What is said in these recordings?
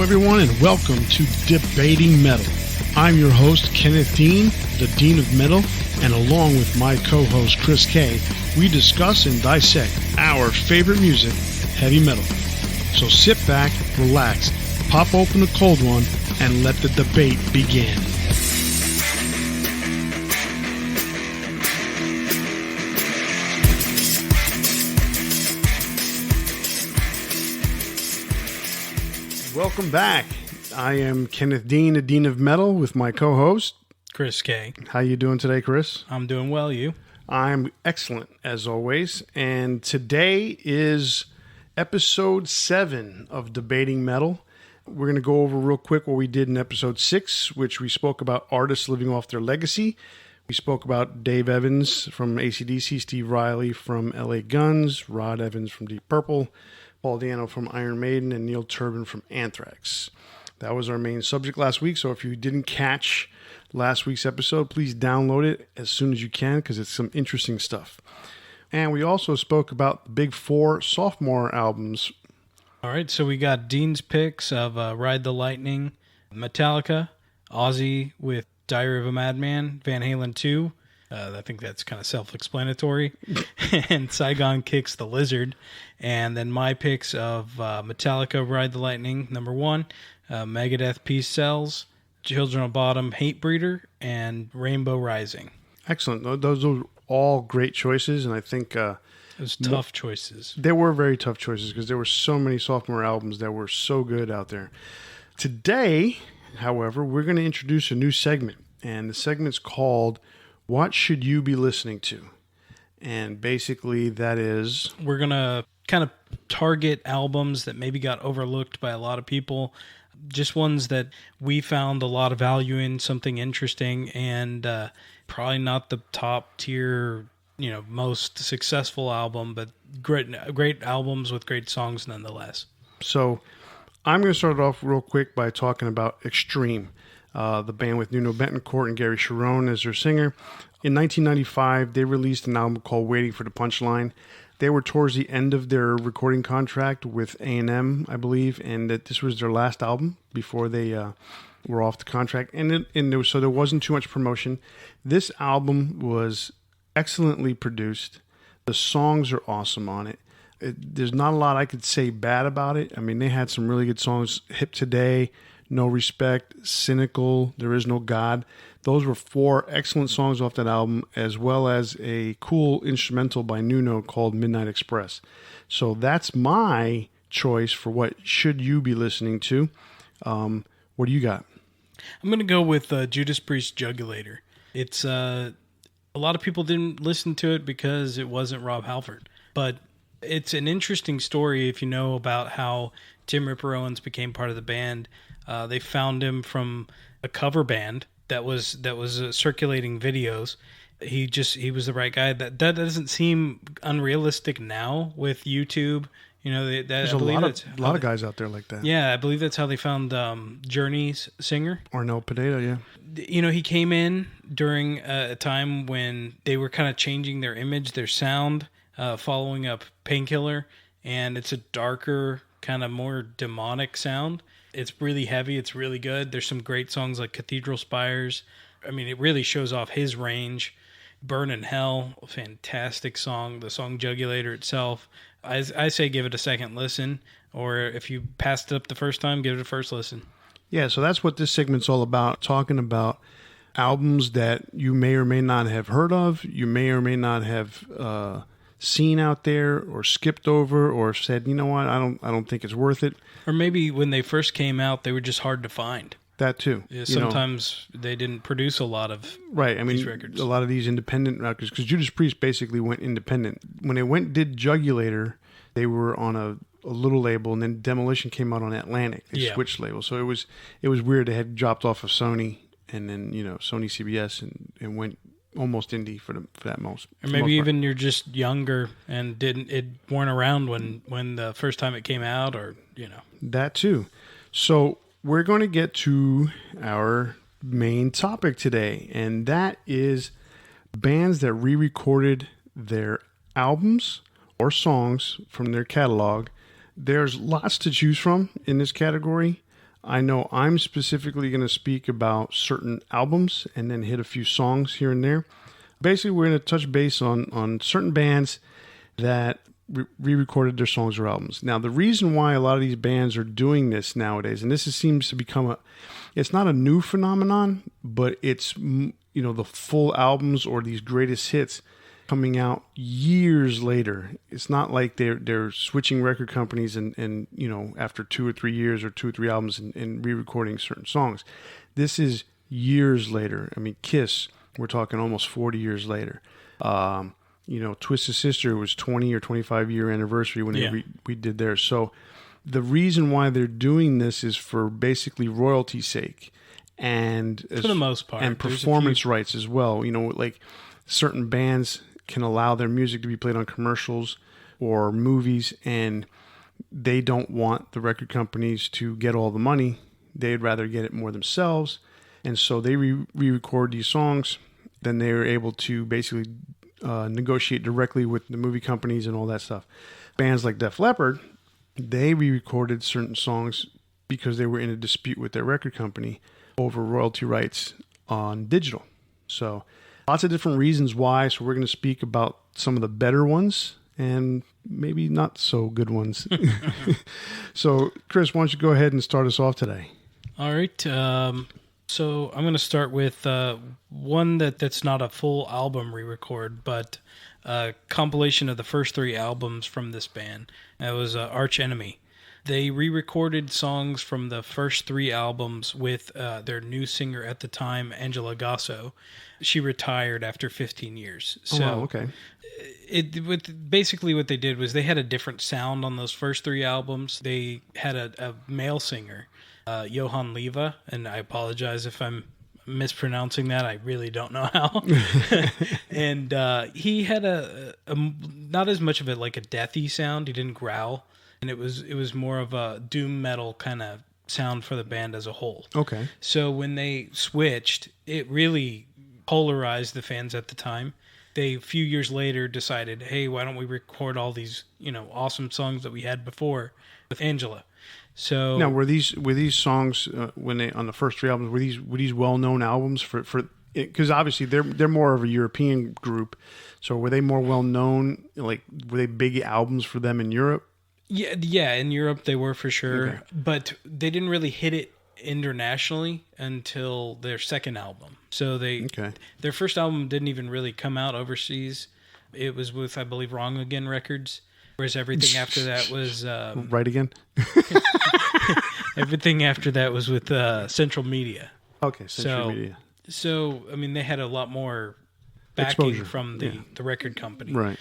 everyone, and welcome to Debating Metal. I'm your host, Kenneth Dean, the Dean of Metal, and along with my co-host, Chris Kaye, we discuss and dissect our favorite music, heavy metal. So sit back, relax, pop open a cold one, and let the debate begin. Welcome back. I am Kenneth Dean, the Dean of Metal, with my co-host, Chris Kaye. How you doing today, Chris? I'm doing well, you? I'm excellent, as always. And today is episode 7 of Debating Metal. We're going to go over real quick what we did in episode 6, which we spoke about artists living off their legacy. We spoke about Dave Evans from AC/DC, Steve Riley from LA Guns, Rod Evans from Deep Purple, Paul Di'Anno from Iron Maiden, and Neil Turbin from Anthrax. That was our main subject last week, so if you didn't catch last week's episode, please download it as soon as you can because it's some interesting stuff. And we also spoke about the big 4 sophomore albums. All right, so we got Dean's picks of Ride the Lightning, Metallica, Ozzy with Diary of a Madman, Van Halen 2, I think that's kind of self-explanatory, and Saigon Kicks the Lizard. And then my picks of Metallica, Ride the Lightning, number 1, Megadeth, Peace Cells, Children of Bodom, Hate Breeder, and Rainbow Rising. Excellent. Those are all great choices, and I think Those tough choices. They were very tough choices because there were so many sophomore albums that were so good out there. Today, however, we're going to introduce a new segment, and the segment's called What Should You Be Listening To? And basically that is... We're going to kind of target albums that maybe got overlooked by a lot of people, just ones that we found a lot of value in, something interesting, and probably not the top tier, most successful album, but great albums with great songs nonetheless. So I'm going to start it off real quick by talking about Extreme, the band with Nuno Betancourt and Gary Cherone as their singer. In 1995, they released an album called Waiting for the Punchline. They were towards the end of their recording contract with A&M, I believe, and that this was their last album before they were off the contract. So there wasn't too much promotion. This album was excellently produced. The songs are awesome on it. There's not a lot I could say bad about it. I mean, they had some really good songs. Hip Today, No Respect, Cynical, There Is No God. Those were 4 excellent songs off that album, as well as a cool instrumental by Nuno called Midnight Express. So that's my choice for what should you be listening to. What do you got? I'm going to go with Judas Priest Jugulator. It's a lot of people didn't listen to it because it wasn't Rob Halford, but it's an interesting story if you know about how Tim Ripper Owens became part of the band. They found him from a cover band that was circulating videos. He was the right guy. That doesn't seem unrealistic now with YouTube. There's a lot of guys out there like that. Yeah, I believe that's how they found Journey's singer. Arnel Pineda, yeah. He came in during a time when they were kind of changing their image, their sound, following up Painkiller, and it's a darker, kind of more demonic sound. It's really heavy. It's really good. There's some great songs like Cathedral Spires. I mean, it really shows off his range. Burn in Hell, a fantastic song. The song Jugulator itself. I say give it a second listen, or if you passed it up the first time, give it a first listen. Yeah, so that's what this segment's all about, talking about albums that you may or may not have heard of, you may or may not have seen out there or skipped over or said, you know what, I don't think it's worth it. Or maybe when they first came out, they were just hard to find. That too. Yeah, sometimes they didn't produce a lot of these records. A lot of these independent records, because Judas Priest basically went independent. When they did Jugulator, they were on a little label, and then Demolition came out on Atlantic. They switched labels. So it was weird. They had dropped off of Sony, and then Sony CBS, and went almost indie for that most. Or maybe even you're just younger and weren't around when the first time it came out, or that too. So we're going to get to our main topic today, and that is bands that re-recorded their albums or songs from their catalog. There's lots to choose from in this category. I know I'm specifically going to speak about certain albums and then hit a few songs here and there. Basically, we're going to touch base on certain bands that re-recorded their songs or albums. Now, the reason why a lot of these bands are doing this nowadays, and seems to become it's not a new phenomenon, but it's, the full albums or these greatest hits coming out years later. It's not like they're switching record companies and after 2 or 3 years or 2 or 3 albums and re-recording certain songs. This is years later. I mean, Kiss, we're talking almost 40 years later. Twisted Sister was 20 or 25 year anniversary when they redid theirs. So the reason why they're doing this is for basically royalty's sake, and for the most part, and performance rights as well. Like certain bands can allow their music to be played on commercials or movies, and they don't want the record companies to get all the money. They'd rather get it more themselves, and so they re-record these songs. Then they are able to basically negotiate directly with the movie companies and all that stuff. Bands like Def Leppard, they re-recorded certain songs because they were in a dispute with their record company over royalty rights on digital. So lots of different reasons why. So we're going to speak about some of the better ones and maybe not so good ones. So Chris, why don't you go ahead and start us off today? All right. So I'm going to start with one that's not a full album re-record, but a compilation of the first 3 albums from this band. That was Arch Enemy. They re-recorded songs from the first 3 albums with their new singer at the time, Angela Gasso. She retired after 15 years. So wow, okay. Basically what they did was they had a different sound on those first 3 albums. They had a male singer, Johan Leva, and I apologize if I'm mispronouncing that. I really don't know how. And he had a not as much of it like a deathy sound. He didn't growl, and it was more of a doom metal kind of sound for the band as a whole. Okay. So when they switched, it really polarized the fans at the time. They, a few years later, decided, hey, why don't we record all these awesome songs that we had before with Angela? So now, were these songs when they on the first 3 albums, were these well-known albums for because obviously they're more of a European group, so were they more well-known? Like, were they big albums for them in Europe? Yeah, in Europe they were for sure, okay. But they didn't really hit it internationally until their second album. So their first album didn't even really come out overseas. It was with, I believe, Wrong Again Records. Whereas everything after that was... right Again? Everything after that was with Central Media. Okay, Central Media. So, I mean, they had a lot more backing exposure from the record company. Right.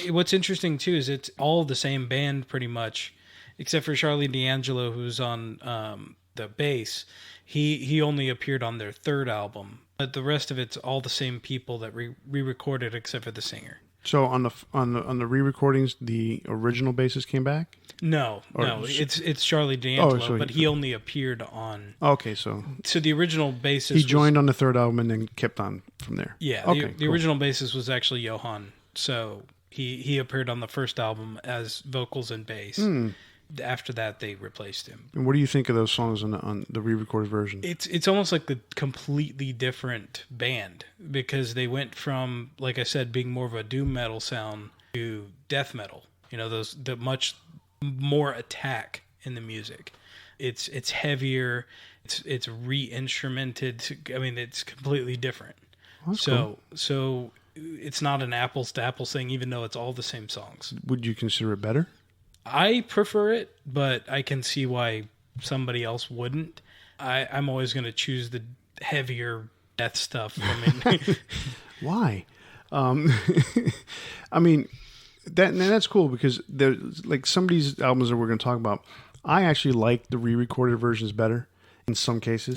What's interesting, too, is it's all the same band, pretty much, except for Charlie D'Angelo, who's on the bass. He only appeared on their third album. But the rest of it's all the same people that re-recorded except for the singer. So on the re-recordings, the original bassist came back? No, it's Charlie D'Angelo, but he only appeared on. Okay, so the original bassist he joined on the third album and then kept on from there. Yeah, okay, the original bassist was actually Johan, so he appeared on the first album as vocals and bass. After that, they replaced him. And what do you think of those songs on the re-recorded version? It's almost like a completely different band because they went from, like I said, being more of a doom metal sound to death metal. The much more attack in the music. It's heavier. It's re-instrumented. I mean, it's completely different. So it's not an apples to apples thing, even though it's all the same songs. Would you consider it better? I prefer it, but I can see why somebody else wouldn't. I'm always going to choose the heavier death stuff. Why? I mean, that's cool because there's like some of these albums that we're going to talk about. I actually like the re-recorded versions better in some cases.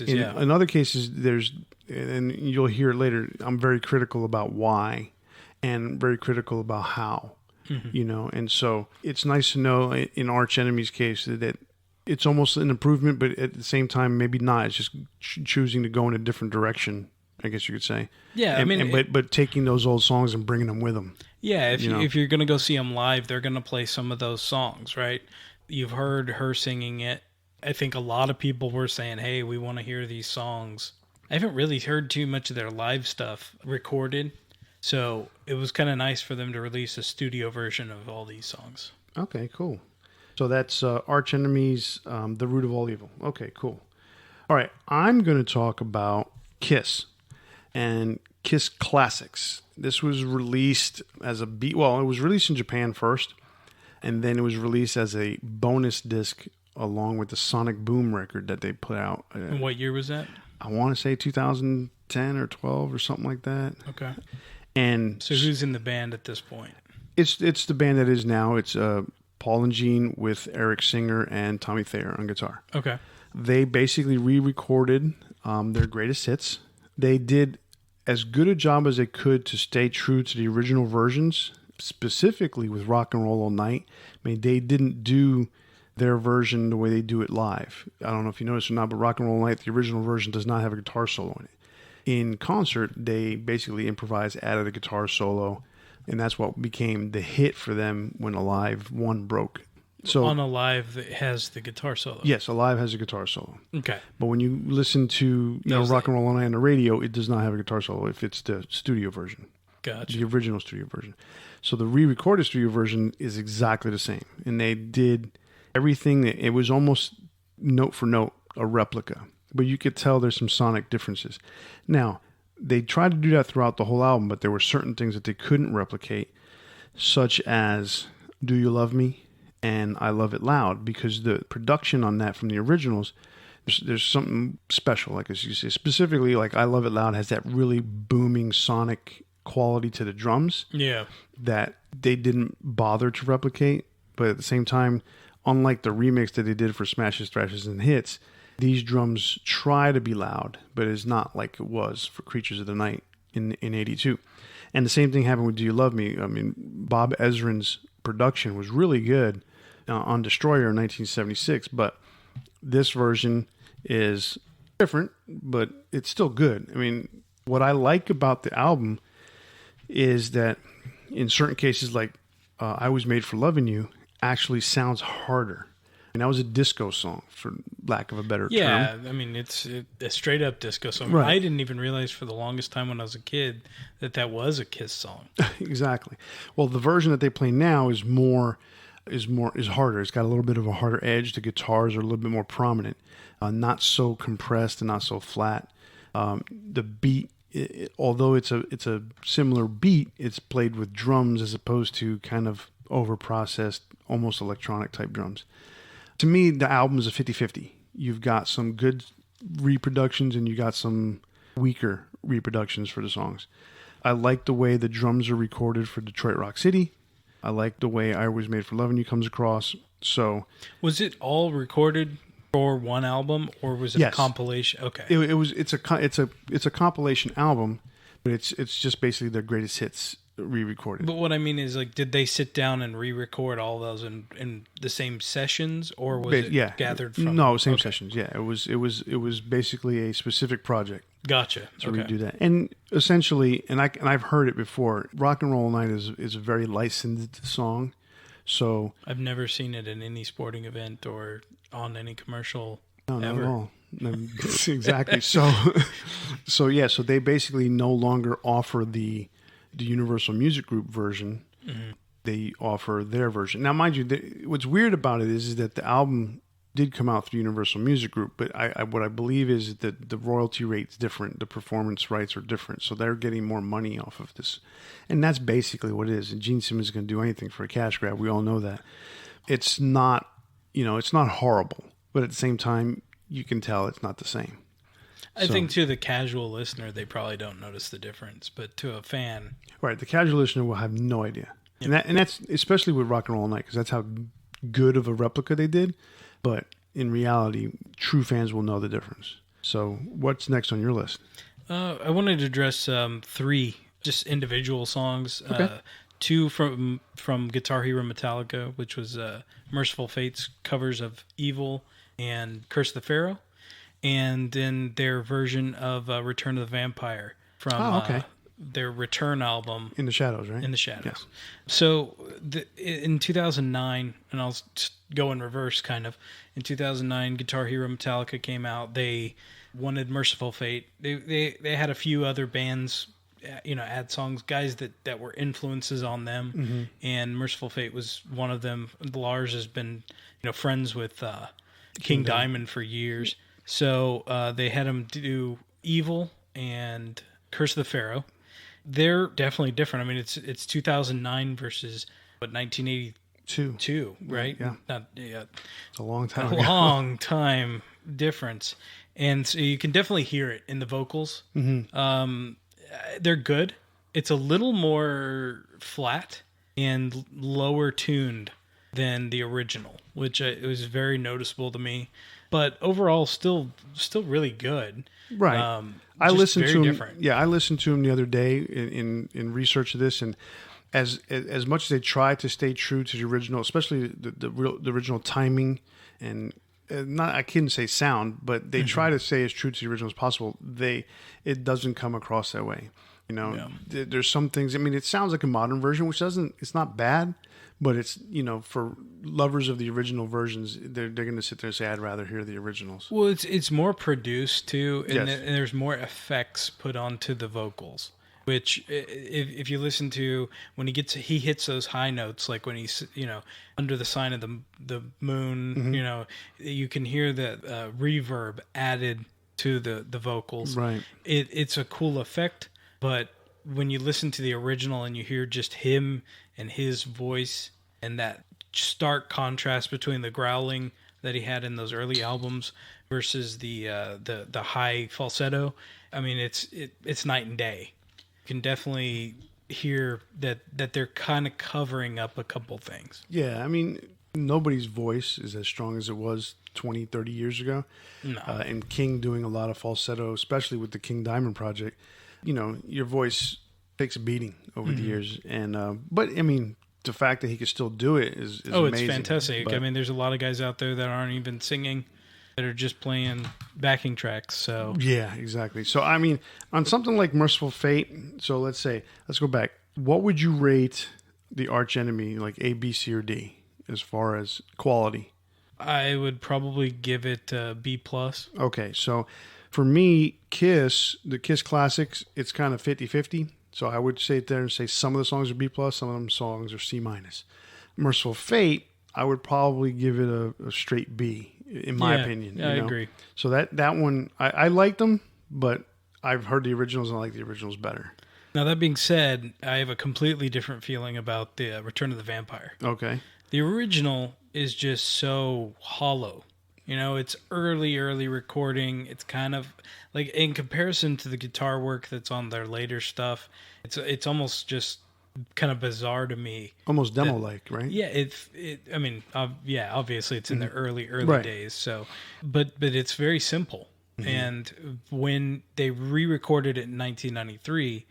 Yeah. In other cases, and you'll hear it later. I'm very critical about why, and very critical about how. Mm-hmm. And so it's nice to know in Arch Enemy's case that it's almost an improvement, but at the same time, maybe not. It's just choosing to go in a different direction, I guess you could say. Yeah, but taking those old songs and bringing them with them. Yeah, if you're going to go see them live, they're going to play some of those songs, right? You've heard her singing it I think a lot of people were saying, hey, we want to hear these songs. I haven't really heard too much of their live stuff recorded, so it was kind of nice for them to release a studio version of all these songs. Okay, cool. So that's Arch Enemy's The Root of All Evil. Okay, cool. All right, I'm going to talk about Kiss and Kiss Classics. This was released as a it was released in Japan first, and then it was released as a bonus disc along with the Sonic Boom record that they put out. And what year was that? I want to say 2010 or 12 or something like that. Okay. And so who's in the band at this point? It's the band that is now. It's Paul and Gene with Eric Singer and Tommy Thayer on guitar. Okay. They basically re-recorded their greatest hits. They did as good a job as they could to stay true to the original versions, specifically with Rock and Roll All Night. I mean, they didn't do their version the way they do it live. I don't know if you noticed or not, but Rock and Roll All Night, the original version, does not have a guitar solo in it. In concert, they basically improvised, added a guitar solo, and that's what became the hit for them when Alive 1 broke. So on Alive, it has the guitar solo. Yes, Alive has a guitar solo. Okay. But when you listen to Rock and Roll All Night on the radio, it does not have a guitar solo if it's the studio version. Gotcha. The original studio version. So the re-recorded studio version is exactly the same. And they did everything. It was almost note for note a replica. But you could tell there's some sonic differences. Now, they tried to do that throughout the whole album, but there were certain things that they couldn't replicate, such as Do You Love Me? And I Love It Loud, because the production on that from the originals, there's something special, like as you say, specifically like I Love It Loud has that really booming sonic quality to the drums that they didn't bother to replicate. But at the same time, unlike the remix that they did for Smashes, Thrashes, and Hits, these drums try to be loud, but it's not like it was for Creatures of the Night in 82. And the same thing happened with Do You Love Me? I mean, Bob Ezrin's production was really good on Destroyer in 1976, but this version is different, but it's still good. I mean, what I like about the album is that in certain cases, like I Was Made for Loving You, actually sounds harder. And that was a disco song, for lack of a better term. Yeah, I mean, it's a straight-up disco song. Right. I didn't even realize for the longest time when I was a kid that was a Kiss song. Exactly. Well, the version that they play now is harder. It's got a little bit of a harder edge. The guitars are a little bit more prominent, not so compressed and not so flat. The beat, although it's a similar beat, it's played with drums as opposed to kind of over-processed, almost electronic-type drums. To me, the album is a 50-50. You've got some good reproductions and you got some weaker reproductions for the songs. I like the way the drums are recorded for Detroit Rock City. I like the way I Was Made for Loving You comes across. So, was it all recorded for one album, or was it a compilation? Okay, it's a compilation album, but it's just basically their greatest hits re-recorded. But what I mean is, like, did they sit down and re-record all those in the same sessions, or was it gathered from? No, same sessions. Yeah, it was basically a specific project. Gotcha. So we do that, and essentially, and I've heard it before. Rock and Roll All Night is a very licensed song, so I've never seen it in any sporting event or on any commercial. No, ever. Not at all. Exactly. So they basically no longer offer the Universal Music Group version. Mm-hmm. They offer their version. Now, mind you, what's weird about it is that the album did come out through Universal Music Group, but what I believe is that the royalty rate's different, the performance rights are different, so they're getting more money off of this. And that's basically what it is. And Gene Simmons is going to do anything for a cash grab. We all know that. It's not, it's not horrible, but at the same time, you can tell it's not the same. I think to the casual listener, they probably don't notice the difference, but to a fan, right? The casual listener will have no idea, and that's especially with Rock and Roll All Night, because that's how good of a replica they did. But in reality, true fans will know the difference. So, what's next on your list? I wanted to address 3 just individual songs. Okay. 2 from Guitar Hero Metallica, which was Merciful Fate's covers of Evil and Curse the Pharaoh. And then their version of Return of the Vampire from their return album, In the Shadows, right? In the Shadows. Yes. So in 2009, and I'll go in reverse kind of. In 2009, Guitar Hero Metallica came out. They wanted Merciful Fate. They had a few other bands, add songs, guys that were influences on them, and Merciful Fate was one of them. Lars has been, friends with King Diamond for years. So they had him do Evil and Curse of the Pharaoh. They're definitely different. I mean, it's 2009 versus 1982, right? Yeah. It's a long time ago. Long time difference. And so you can definitely hear it in the vocals. Mm-hmm. They're good. It's a little more flat and lower tuned than the original, which it was very noticeable to me. But overall, still really good. Right. I listened to him. Different. Yeah, I listened to him the other day in research of this, and as much as they try to stay true to the original, especially the original timing and not, I couldn't say sound, but they try to stay as true to the original as possible. It doesn't come across that way. There's some things. I mean, it sounds like a modern version, which doesn't. It's not bad. But it's, for lovers of the original versions, they're going to sit there and say, I'd rather hear the originals. Well, it's more produced, too, and, Yes. and there's more effects put onto the vocals, which if you listen to when he hits those high notes, like when he's, under the sign of the moon, you can hear the reverb added to the vocals. Right. It's a cool effect, but when you listen to the original and you hear just him and his voice and that stark contrast between the growling that he had in those early albums versus the high falsetto, I mean, it's night and day. You can definitely hear that they're kind of covering up a couple things. Yeah, I mean, nobody's voice is as strong as it was 20, 30 years ago. No. And King doing a lot of falsetto, especially with the King Diamond project. Your voice takes a beating over the years, and but I mean, the fact that he can still do it is amazing. It's fantastic. But, I mean, there's a lot of guys out there that aren't even singing, that are just playing backing tracks. So yeah, exactly. So I mean, on something like Merciful Fate, so let's go back. What would you rate the Arch Enemy, like A, B, C, or D, as far as quality? I would probably give it B+. Okay, so for me, the Kiss classics, it's kind of 50-50. So I would sit there and say some of the songs are B+, some of them songs are C-. Merciful Fate, I would probably give it a straight B, in my opinion. Yeah, I agree. So that one, I like them, but I've heard the originals and I like the originals better. Now, that being said, I have a completely different feeling about the Return of the Vampire. Okay. The original is just so hollow. It's early recording. It's kind of like, in comparison to the guitar work that's on their later stuff, it's almost just kind of bizarre to me. Almost demo-like, right? Yeah, I mean, obviously it's in the early Right. days. So, but it's very simple. Mm-hmm. And when they re-recorded it in 1993,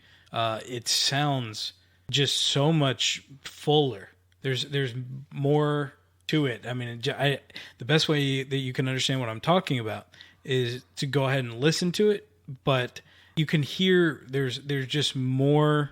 it sounds just so much fuller. There's more to it. I mean, the best way that you can understand what I'm talking about is to go ahead and listen to it, but you can hear there's just more.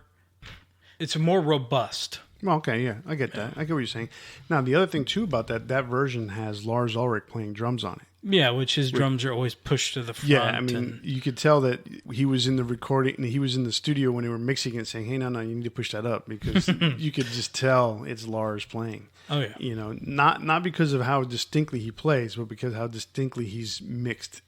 It's more robust. Well, okay, yeah, I get that. I get what you're saying. Now, the other thing too about that version has Lars Ulrich playing drums on it. Yeah, which his drums are always pushed to the front. Yeah, I mean, you could tell that he was in the recording, he was in the studio when they were mixing it, saying, "Hey, no, you need to push that up," because you could just tell it's Lars playing. Oh yeah, not because of how distinctly he plays, but because how distinctly he's mixed.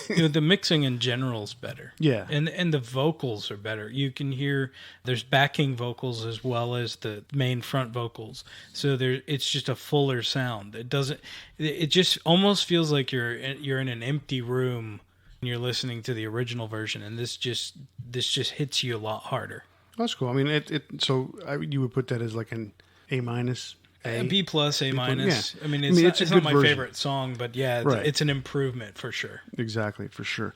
The mixing in general is better. Yeah, and the vocals are better. You can hear there's backing vocals as well as the main front vocals, so it's just a fuller sound. It just almost feels like you're in an empty room when you're listening to the original version, and this just hits you a lot harder. That's cool. I mean, you would put that as like an A-, A B+, A-. Yeah. I mean, it's not my version. favorite song, but yeah, it's an improvement for sure. Exactly, for sure.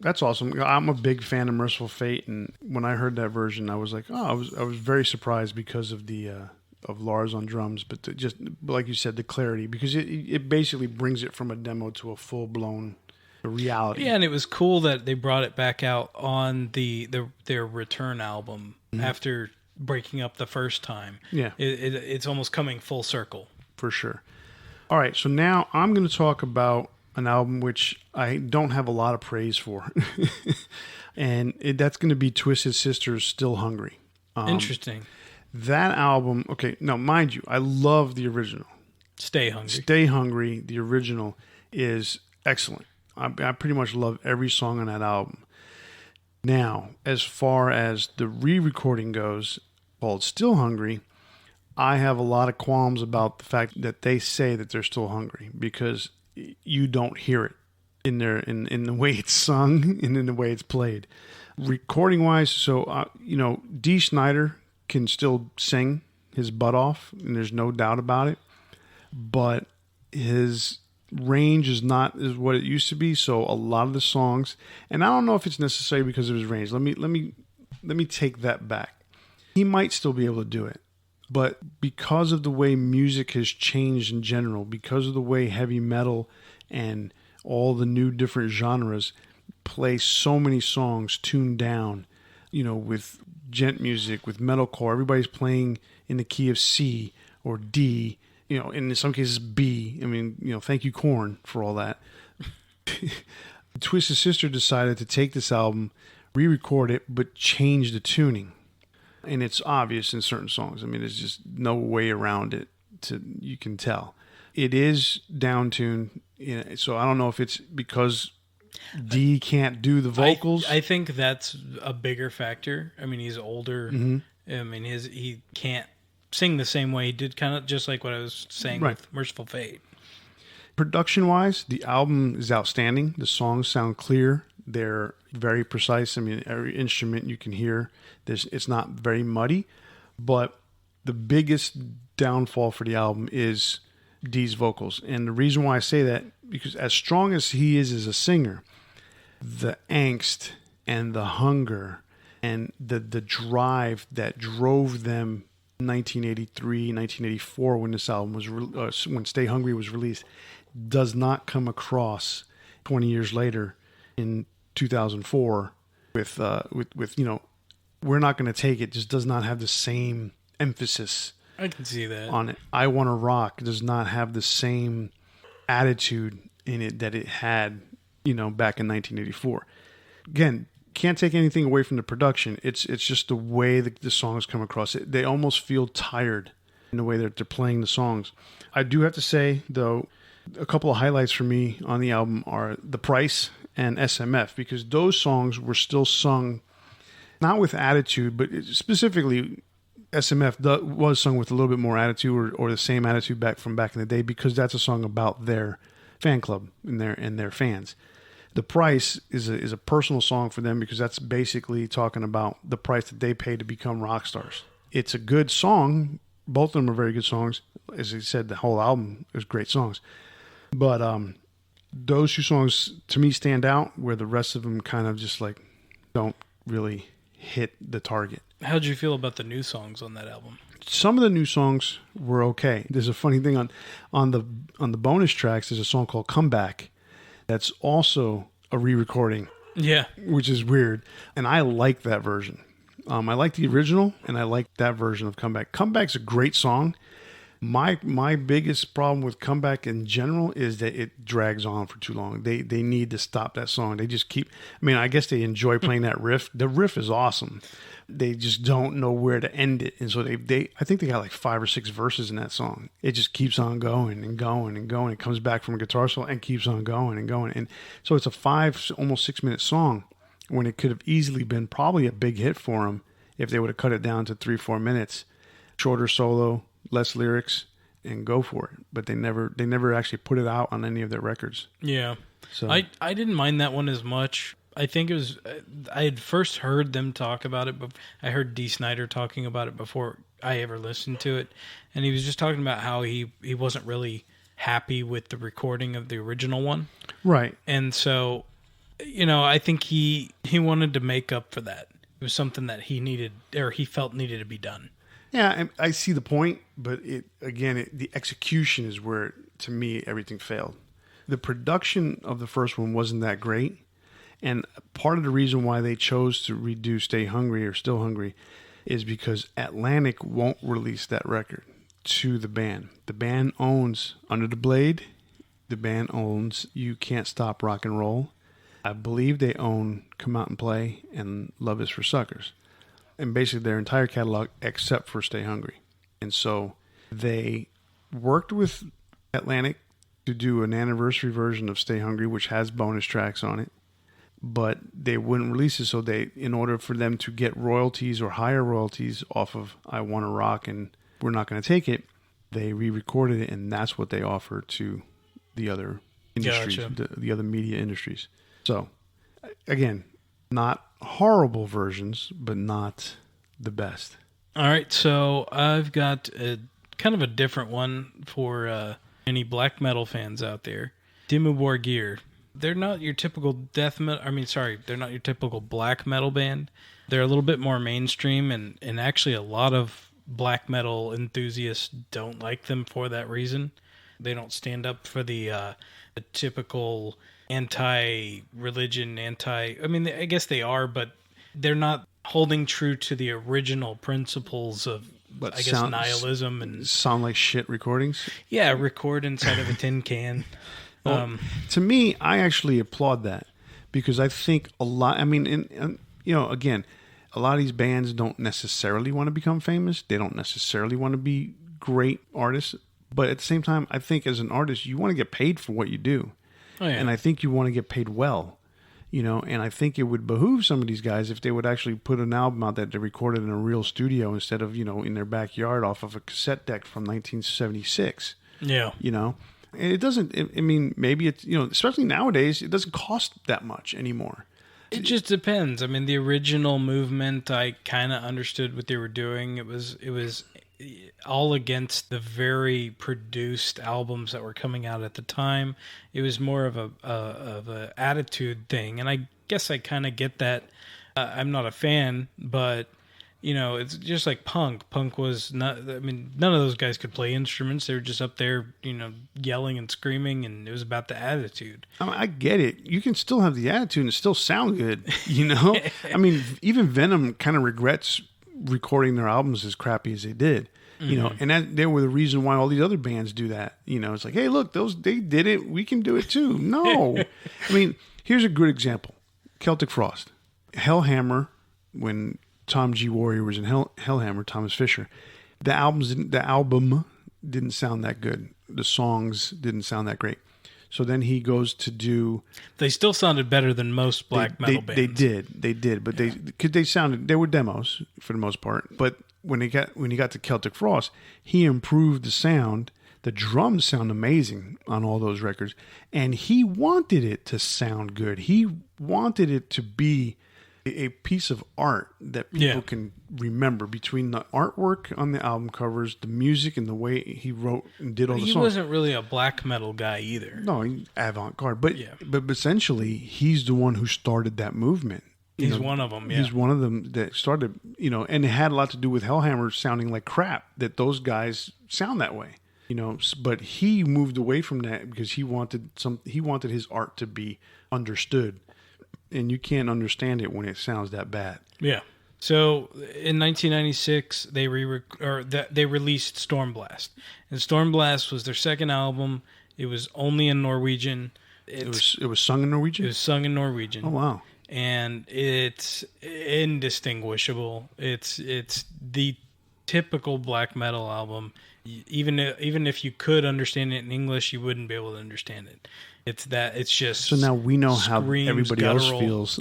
That's awesome. I'm a big fan of Merciful Fate, and when I heard that version, I was like, I was very surprised because of the of Lars on drums, but just like you said, the clarity, because it basically brings it from a demo to a full blown a reality. Yeah, and it was cool that they brought it back out on their return album after breaking up the first time. Yeah. It's almost coming full circle. For sure. All right, so now I'm going to talk about an album which I don't have a lot of praise for. And that's going to be Twisted Sister's Still Hungry. Interesting. That album, okay, now mind you, I love the original. Stay Hungry. Stay Hungry, the original, is excellent. I pretty much love every song on that album. Now, as far as the re-recording goes, called Still Hungry, I have a lot of qualms about the fact that they say that they're still hungry because you don't hear it in the way it's sung and in the way it's played. Recording wise, so Dee Snider can still sing his butt off, and there's no doubt about it. But his range is what it used to be. So a lot of the songs, and I don't know if it's necessary because of his range. Let me take that back. He might still be able to do it. But because of the way music has changed in general, because of the way heavy metal and all the new different genres play so many songs tuned down, with gent music, with metalcore, everybody's playing in the key of C or D, and in some cases B. I mean, thank you, Korn, for all that. Twisted Sister decided to take this album, re-record it, but change the tuning. And it's obvious in certain songs. I mean, there's just no way around it. You can tell. It is down-tuned, so I don't know if it's because D can't do the vocals. I think that's a bigger factor. I mean, he's older. Mm-hmm. I mean, he can't sing the same way he did, kind of just like what I was saying with Merciful Fate. Production-wise, the album is outstanding. The songs sound clear. They're very precise. I mean, every instrument you can hear. It's not very muddy. But the biggest downfall for the album is Dee's vocals. And the reason why I say that, because as strong as he is as a singer, the angst and the hunger and the drive that drove them in 1983, 1984 when this album was when Stay Hungry was released does not come across 20 years later in 2004 with we're not going to take it, just does not have the same emphasis. I can see that on it. I Want to Rock does not have the same attitude in it that it had, back in 1984. Again, can't take anything away from the production. It's just the way the songs come across. They almost feel tired in the way that they're playing the songs. I do have to say, though, a couple of highlights for me on the album are The Price and SMF, because those songs were still sung not with attitude, but specifically SMF was sung with a little bit more attitude or the same attitude back in the day, because that's a song about their fan club and their fans. The Price is a personal song for them because that's basically talking about the price that they pay to become rock stars. It's a good song. Both of them are very good songs. As I said, the whole album is great songs. But those two songs to me stand out, where the rest of them kind of just like don't really hit the target. How'd you feel about the new songs on that album? Some of the new songs were okay. There's a funny thing on the bonus tracks. There's a song called Comeback that's also a re-recording. Yeah, which is weird, and I like that version. I like the original, and I like that version of Comeback. Comeback's a great song. My biggest problem with Comeback in general is that it drags on for too long. They need to stop that song. They just keep. I mean, I guess they enjoy playing that riff. The riff is awesome. They just don't know where to end it, and so they I think they got like 5 or 6 verses in that song. It just keeps on going and going and going. It comes back from a guitar solo and keeps on going and going, and so it's a 5, almost 6 minute song when it could have easily been probably a big hit for them if they would have cut it down to 3-4 minutes, shorter solo, less lyrics, and go for it. But they never actually put it out on any of their records. Yeah. So I didn't mind that one as much. I think it was, I had first heard them talk about it, but I heard Dee Snider talking about it before I ever listened to it. And he was just talking about how he wasn't really happy with the recording of the original one. Right. And so, I think he wanted to make up for that. It was something that he needed, or he felt needed to be done. Yeah, I see the point, but the execution is where, to me, everything failed. the production of the first one wasn't that great. And part of the reason why they chose to redo Stay Hungry or Still Hungry is because Atlantic won't release that record to the band. The band owns Under the Blade. The band owns You Can't Stop Rock and Roll. I believe they own Come Out and Play and Love Is for Suckers. And basically their entire catalog except for Stay Hungry. And so they worked with Atlantic to do an anniversary version of Stay Hungry, which has bonus tracks on it. But they wouldn't release it, so they, in order for them to get royalties or higher royalties off of I Wanna Rock and We're Not Gonna Take It, they re-recorded it, and that's what they offered to the other industries, Gotcha. the other media industries. So, again, not horrible versions, but not the best. All right, so I've got a kind of a different one for any black metal fans out there. Dimmu Borgir. They're not your typical death metal. They're not your typical black metal band. They're a little bit more mainstream, and actually a lot of black metal enthusiasts don't like them for that reason. They don't stand up for the typical anti-religion, I guess they are, but they're not holding true to the original principles of, nihilism and sound like shit recordings. Yeah, record inside of a tin can. Well, to me, I actually applaud that because I think a lot. I mean, again, a lot of these bands don't necessarily want to become famous. They don't necessarily want to be great artists. But at the same time, I think as an artist, you want to get paid for what you do. Oh, yeah. And I think you want to get paid well. And I think it would behoove some of these guys if they would actually put an album out that they recorded in a real studio instead of, in their backyard off of a cassette deck from 1976. Yeah. And it doesn't, maybe it's, especially nowadays, it doesn't cost that much anymore. It just depends. I mean, the original movement, I kind of understood what they were doing. It was all against the very produced albums that were coming out at the time. It was more of a attitude thing, and I guess I kind of get that. I'm not a fan, but it's just like punk. Punk was not. I mean, none of those guys could play instruments. They were just up there, yelling and screaming, and it was about the attitude. I get it. You can still have the attitude and still sound good. I mean, even Venom kind of regrets recording their albums as crappy as they did. And they were the reason why all these other bands do that. It's like, hey, look, they did it. We can do it too. No. I mean, here's a good example. Celtic Frost. Hellhammer, when Tom G. Warrior was in Hellhammer, Thomas Fisher, the album didn't sound that good. The songs didn't sound that great. So then he goes to do. They still sounded better than most black metal bands. They did, but they were demos for the most part. But when he got to Celtic Frost, he improved the sound. The drums sound amazing on all those records, and he wanted it to sound good. He wanted it to be a piece of art that people can remember, between the artwork on the album covers, the music, and the way he wrote and did all the songs. He wasn't really a black metal guy either. No, avant-garde. But essentially, he's the one who started that movement. He's one of them, yeah. He's one of them that started, and it had a lot to do with Hellhammer sounding like crap, that those guys sound that way. But he moved away from that because he wanted his art to be understood. And you can't understand it when it sounds that bad. Yeah. So in 1996, they released Stormblast, and Stormblast was their second album. It was only in Norwegian. It was sung in Norwegian. It was sung in Norwegian. Oh wow! And it's indistinguishable. It's the typical black metal album. Even if you could understand it in English, you wouldn't be able to understand it. It's just. So now we know how everybody else feels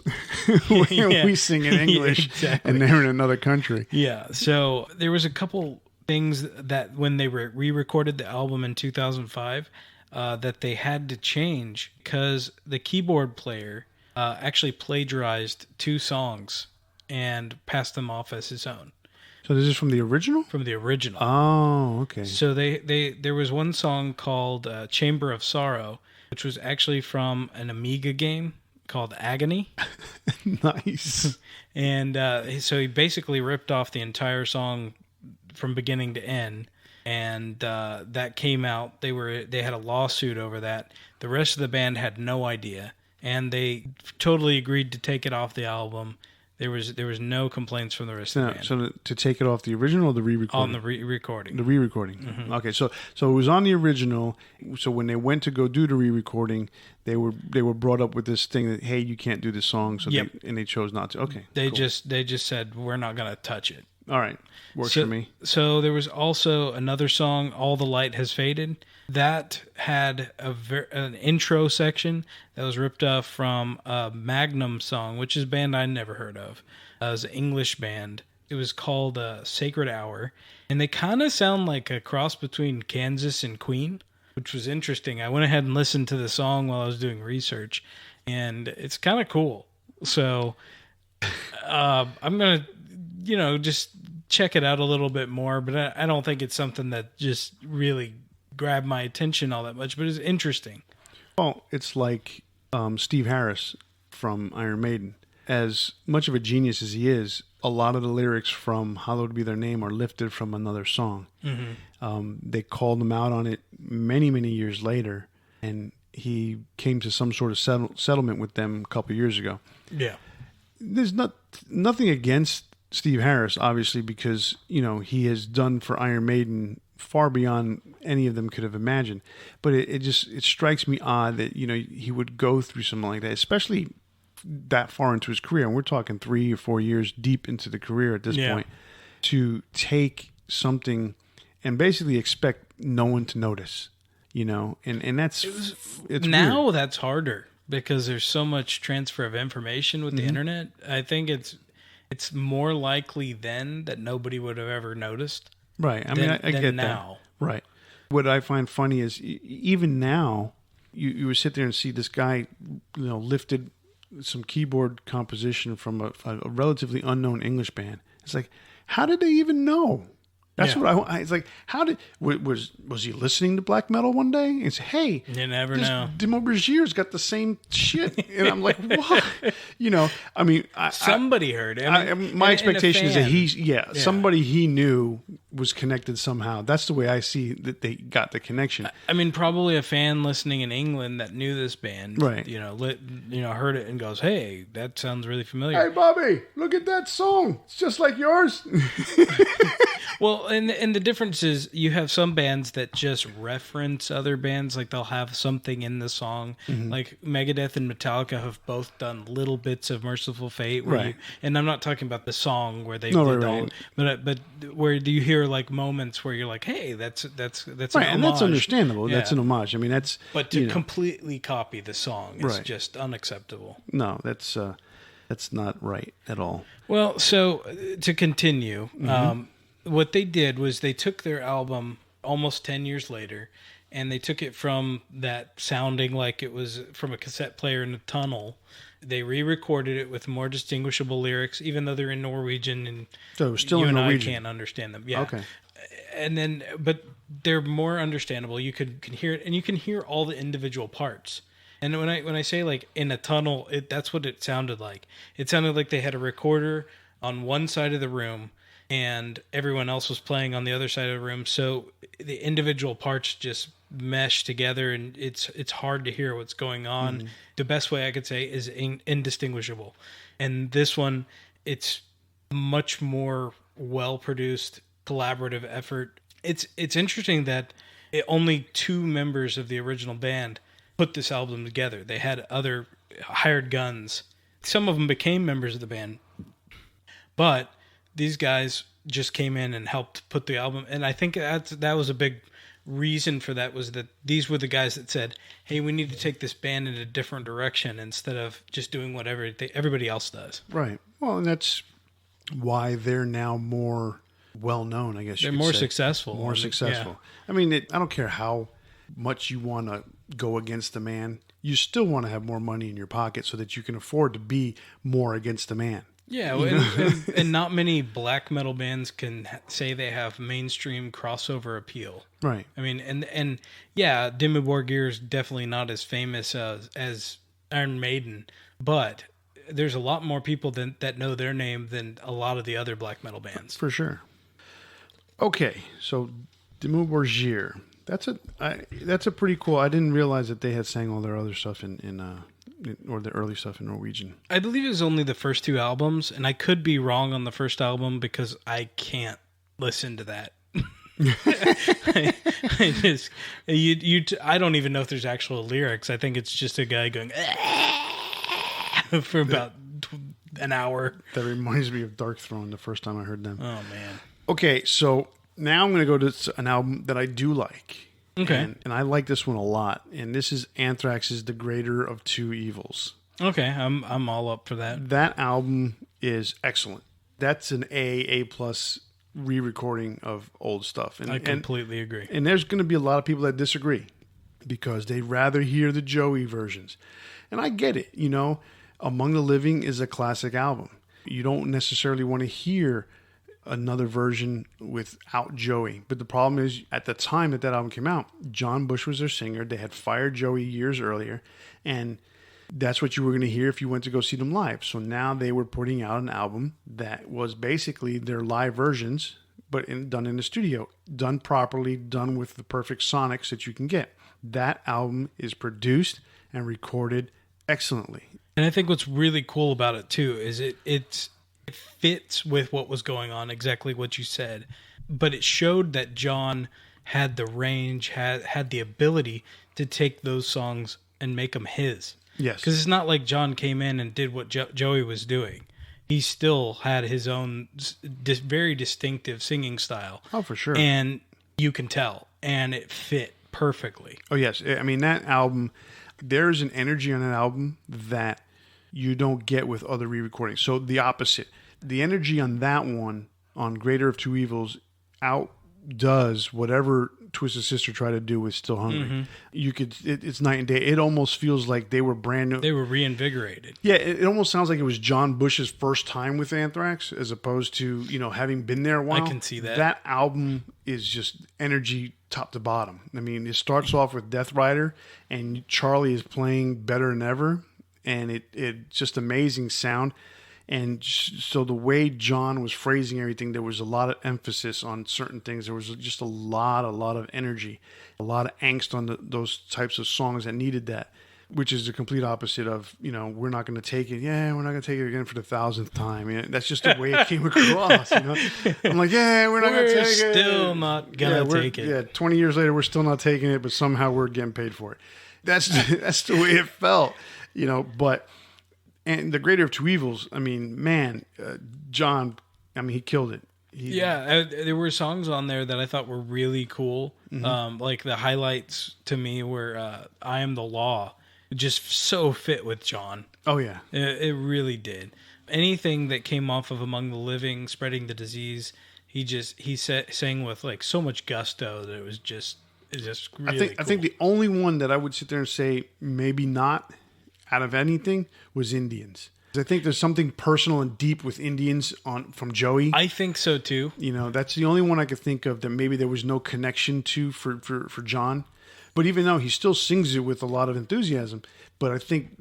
when we sing in English and they're in another country. Yeah. So there was a couple things that when they re-recorded the album in 2005 that they had to change because the keyboard player actually plagiarized 2 songs and passed them off as his own. So this is from the original? From the original. Oh, okay. So there was one song called Chamber of Sorrow, which was actually from an Amiga game called Agony. Nice. And so he basically ripped off the entire song from beginning to end. And that came out. They had a lawsuit over that. The rest of the band had no idea, and they totally agreed to take it off the album. There was no complaints from the rest of the band. So to take it off the original or the re-recording? On the re-recording. The re-recording. Okay, so it was on the original. So when they went to go do the re-recording, they were brought up with this thing that, hey, you can't do this song. So they chose not to. Okay, they cool. just said, we're not gonna touch it. All right, works for me. So there was also another song, All the Light Has Faded. That had an intro section that was ripped off from a Magnum song, which is a band I never heard of. It was an English band. It was called Sacred Hour. And they kind of sound like a cross between Kansas and Queen, which was interesting. I went ahead and listened to the song while I was doing research, and it's kind of cool. So I'm going to, just check it out a little bit more, but I don't think it's something that just really grabbed my attention all that much, but it's interesting. Well, it's like Steve Harris from Iron Maiden. As much of a genius as he is, a lot of the lyrics from Hallowed Be Their Name are lifted from another song. They called him out on it many, many years later, and he came to some sort of settlement with them a couple of years ago. Yeah. There's nothing against Steve Harris, obviously, because he has done for Iron Maiden far beyond any of them could have imagined. But it strikes me odd that he would go through something like that, especially that far into his career. And we're talking 3 or 4 years deep into the career at this point, to take something and basically expect no one to notice. And that's it's now weird. That's harder because there's so much transfer of information with the internet. I think it's more likely then that nobody would have ever noticed. Right. I get now. That. Right. What I find funny is even now, you would sit there and see this guy, lifted some keyboard composition from a relatively unknown English band. It's like, how did they even know? That's what it's like. How did was he listening to black metal one day and say, "Hey, you never know. Dimo Brugier's got the same shit," and I'm like, "What?" Somebody heard it. My expectation is that somebody he knew was connected somehow. That's the way I see that they got the connection. Probably a fan listening in England that knew this band, right? Heard it and goes, "Hey, that sounds really familiar." Hey, Bobby, look at that song. It's just like yours. Well, and the difference is you have some bands that just reference other bands, like they'll have something in the song. Like Megadeth and Metallica have both done little bits of Merciful Fate, right? And I'm not talking about the song where they did all, but where you hear like moments where you're like, hey, that's right, an homage. And that's understandable. Yeah. That's an homage. But to completely copy the song is just unacceptable. No, that's not right at all. Well, so to continue. What they did was they took their album almost 10 years later, and they took it from that sounding like it was from a cassette player in a tunnel. They re-recorded it with more distinguishable lyrics, even though they're in Norwegian, and so it was still you in and Norwegian. I can't understand them. Yeah. Okay. And then, but they're more understandable. You can hear it, and you can hear all the individual parts. And when I say like in a tunnel, that's what it sounded like. It sounded like they had a recorder on one side of the room, and everyone else was playing on the other side of the room. So the individual parts just mesh together, and it's hard to hear what's going on. The best way I could say is indistinguishable. And this one, it's much more well-produced, collaborative effort. It's interesting that only 2 members of the original band put this album together. They had other hired guns. Some of them became members of the band, but these guys just came in and helped put the album. And I think that was a big reason for that, was that these were the guys that said, hey, we need to take this band in a different direction instead of just doing whatever everybody else does. Right. Well, and that's why they're now more well-known, I guess you could say. They're more successful. More successful. Yeah. I don't care how much you want to go against the man. You still want to have more money in your pocket so that you can afford to be more against the man. Yeah, and not many black metal bands can say they have mainstream crossover appeal. Right. And yeah, Dimmu Borgir is definitely not as famous as Iron Maiden, but there's a lot more people that know their name than a lot of the other black metal bands. For sure. Okay, so Dimmu Borgir. That's a pretty cool. I didn't realize that they had sang all their other stuff or the early stuff in Norwegian. I believe it was only the first two albums, and I could be wrong on the first album because I can't listen to that. I just I don't even know if there's actual lyrics. I think it's just a guy going for about an hour. That reminds me of Dark Throne the first time I heard them. Oh man. Okay, so now I'm going to go to an album that I do like. Okay. And I like this one a lot. And this is Anthrax's The Greater of Two Evils. Okay, I'm all up for that. That album is excellent. That's an A plus re-recording of old stuff. And I completely agree. And there's going to be a lot of people that disagree because they'd rather hear the Joey versions. And I get it. You know, Among the Living is a classic album. You don't necessarily want to hear another version without Joey. But the problem is, at the time that album came out, John Bush was their singer. They had fired Joey years earlier. And that's what you were going to hear if you went to go see them live. So now they were putting out an album that was basically their live versions, but done in the studio, done properly, done with the perfect sonics that you can get. That album is produced and recorded excellently. And I think what's really cool about it too is it fits with what was going on, exactly what you said. But it showed that John had the range, had the ability to take those songs and make them his. Yes. Because it's not like John came in and did what Joey was doing. He still had his own very distinctive singing style. Oh, for sure. And you can tell. And it fit perfectly. Oh, yes. I mean, that album, there's an energy on that album that you don't get with other re-recordings. So the opposite. The energy on that one, on Greater of Two Evils, outdoes whatever Twisted Sister tried to do with Still Hungry. Mm-hmm. You could, it's night and day. It almost feels like they were brand new. They were reinvigorated. Yeah, it almost sounds like it was John Bush's first time with Anthrax, as opposed to, having been there a while. I can see that. That album is just energy top to bottom. I mean, it starts off with Death Rider, and Charlie is playing better than ever, and it just amazing sound. And so the way John was phrasing everything, there was a lot of emphasis on certain things. There was just a lot of energy, a lot of angst on those types of songs that needed that, which is the complete opposite of, we're not going to take it. Yeah, we're not going to take it again for the 1,000th time. That's just the way it came across. I'm like, yeah, we're not going to take it. We're still not going to take it. Yeah, 20 years later, we're still not taking it, but somehow we're getting paid for it. That's the way it felt, but... And The Greater of Two Evils, I mean, man, John, he killed it. There were songs on there that I thought were really cool. Mm-hmm. Like the highlights to me were I Am the Law. Just so fit with John. Oh, yeah. It really did. Anything that came off of Among the Living, Spreading the Disease, he sang with like so much gusto that it was just really cool. I think the only one that I would sit there and say maybe not out of anything was Indians. I think there's something personal and deep with Indians from Joey. I think so too. That's the only one I could think of that maybe there was no connection to for John. But even though he still sings it with a lot of enthusiasm, but I think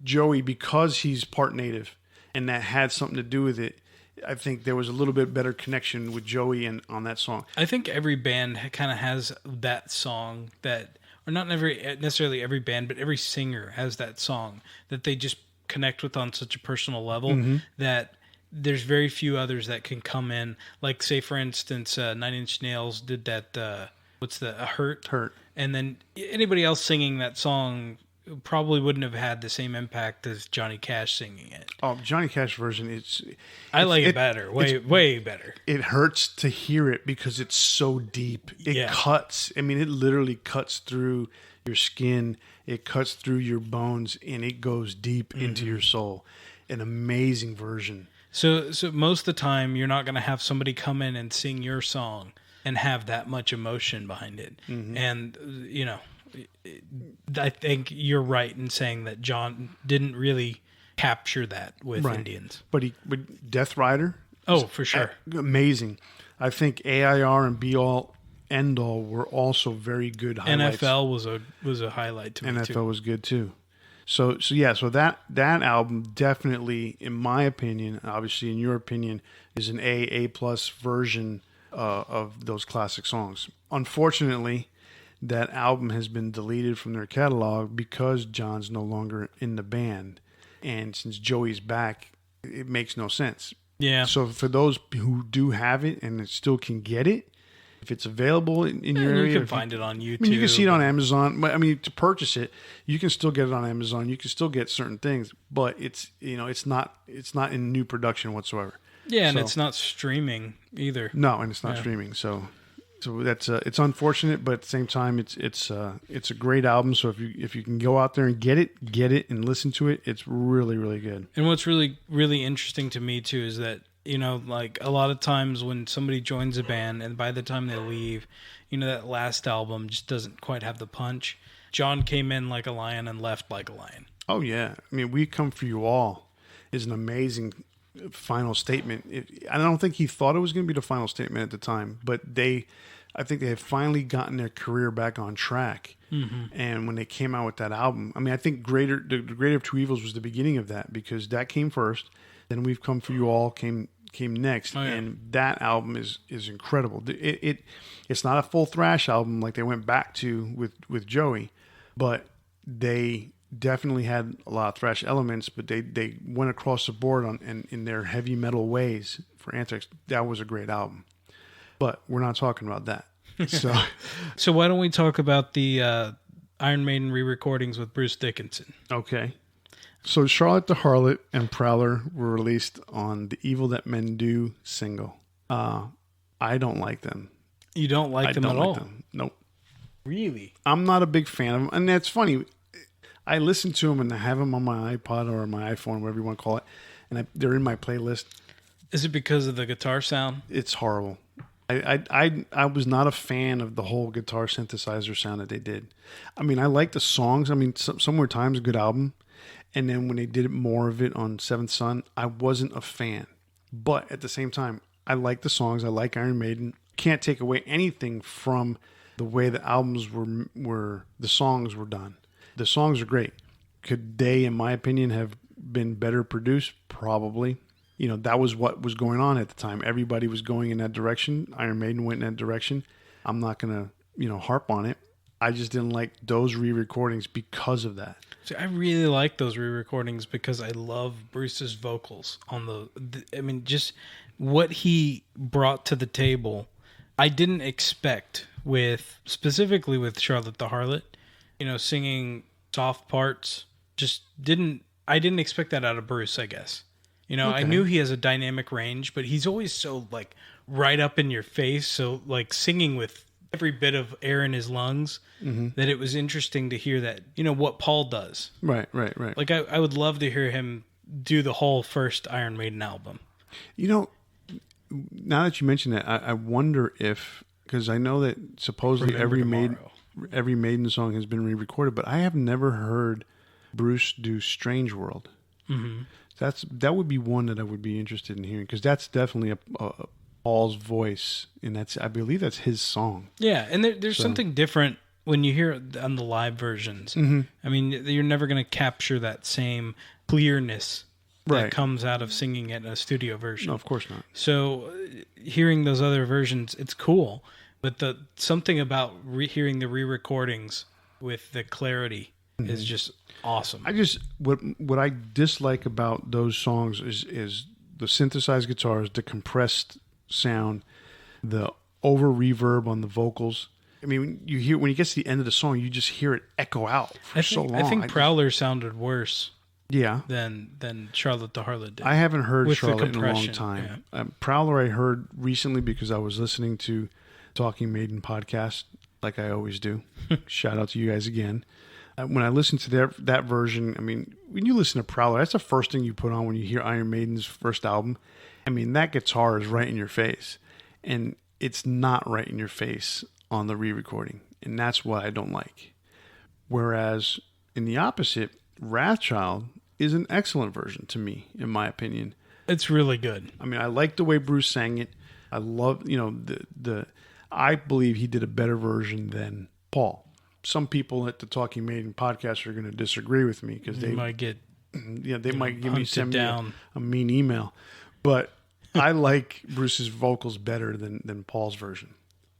Joey, because he's part native and that had something to do with it, I think there was a little bit better connection with Joey on that song. I think every band kind of has that song that... Or not necessarily every band, but every singer has that song that they just connect with on such a personal level that there's very few others that can come in. Like, say, for instance, Nine Inch Nails did that, Hurt. Hurt. And then anybody else singing that song probably wouldn't have had the same impact as Johnny Cash singing it. Oh, Johnny Cash version, I like it better, way better. It hurts to hear it because it's so deep. It cuts. I mean, it literally cuts through your skin. It cuts through your bones, and it goes deep into your soul. An amazing version. So most of the time, you're not going to have somebody come in and sing your song and have that much emotion behind it. Mm-hmm. And, I think you're right in saying that John didn't really capture that with Indians. But Death Rider? Oh, for sure. Amazing. I think AIR and Be All End All were also very good highlights. NFL was a highlight to me too. NFL was good too. So that album definitely, in my opinion, obviously in your opinion, is an A+ version of those classic songs. Unfortunately, that album has been deleted from their catalog because John's no longer in the band. And since Joey's back, it makes no sense. Yeah. So for those who do have it and still can get it, if it's available in your area, you can find it on YouTube. I mean, you can see it on Amazon. I mean, to purchase it, you can still get it on Amazon. You can still get certain things, but it's not in new production whatsoever. Yeah, and it's not streaming either. No, and it's not streaming. So that's it's unfortunate, but at the same time, it's a great album. So if you can go out there and get it and listen to it, it's really, really good. And what's really, really interesting to me too is that, like a lot of times when somebody joins a band and by the time they leave, that last album just doesn't quite have the punch. John came in like a lion and left like a lion. Oh yeah, I mean, "We Come For You All" is an amazing final statement. I don't think he thought it was going to be the final statement at the time, but I think they have finally gotten their career back on track. Mm-hmm. And when they came out with that album, I mean, I think the Greater of Two Evils was the beginning of that, because that came first. Then "We've Come For You All" came next, and that album is incredible. It's not a full thrash album like they went back to with Joey, but they definitely had a lot of thrash elements, but they went across the board in their heavy metal ways for Anthrax. That was a great album, but we're not talking about that. So why don't we talk about the Iron Maiden re-recordings with Bruce Dickinson? Okay. So Charlotte the Harlot and Prowler were released on the Evil That Men Do single. I don't like them. You don't like them at all? Them. Nope. Really? I'm not a big fan of them. And that's funny. I listen to them and I have them on my iPod or my iPhone, whatever you want to call it. And they're in my playlist. Is it because of the guitar sound? It's horrible. I was not a fan of the whole guitar synthesizer sound that they did. I mean, I like the songs. I mean, Somewhere Time's a good album. And then when they did more of it on Seventh Son, I wasn't a fan. But at the same time, I like the songs. I like Iron Maiden. Can't take away anything from the way the albums were the songs were done. The songs are great. Could they, in my opinion, have been better produced? Probably. That was what was going on at the time. Everybody was going in that direction. Iron Maiden went in that direction. I'm not going to, harp on it. I just didn't like those re-recordings because of that. See, I really like those re-recordings because I love Bruce's vocals on just what he brought to the table. I didn't expect specifically with Charlotte the Harlot, singing soft parts. I didn't expect that out of Bruce, I guess. Okay. I knew he has a dynamic range, but he's always so like right up in your face. So like singing with every bit of air in his lungs, that it was interesting to hear that, what Paul does. Right. Like I would love to hear him do the whole first Iron Maiden album. Now that you mention that, I wonder if, because I know that supposedly every Maiden song has been re-recorded, but I have never heard Bruce do Strange World. Mm-hmm. That would be one that I would be interested in hearing, because that's definitely a Paul's voice, and I believe that's his song. Yeah, and there's something different when you hear it on the live versions. Mm-hmm. I mean, you're never going to capture that same clearness that comes out of singing it in a studio version. No, of course not. So hearing those other versions, it's cool, but something about hearing the re-recordings with the clarity is just awesome. What I dislike about those songs is the synthesized guitars, the compressed sound, the over reverb on the vocals. I mean, when you get to the end of the song, you just hear it echo out for so long. I think Prowler sounded worse. Yeah. Than Charlotte the Harlot did. I haven't heard Charlotte in a long time. Yeah. Prowler I heard recently because I was listening to Talking Maiden podcast, like I always do. Shout out to you guys again. When I listened to that version, I mean, when you listen to Prowler, that's the first thing you put on when you hear Iron Maiden's first album. I mean, that guitar is right in your face. And it's not right in your face on the re-recording. And that's what I don't like. Whereas, in the opposite, Wrathchild is an excellent version to me, in my opinion. It's really good. I mean, I like the way Bruce sang it. I love, I believe he did a better version than Paul. Some people at the Talking Maiden podcast are going to disagree with me because they might get, send me a mean email. But I like Bruce's vocals better than Paul's version.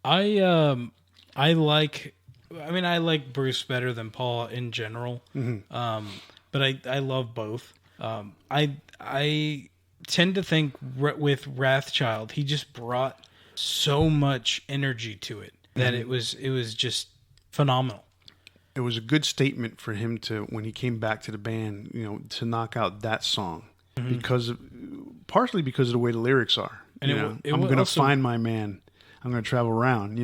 I like I mean, I like Bruce better than Paul in general, but I love both. I tend to think with Wrathchild, he just brought so much energy to it that it was just phenomenal. It was a good statement for him to, when he came back to the band, to knock out that song partially because of the way the lyrics are. And I'm going to find my man. I'm going to travel around.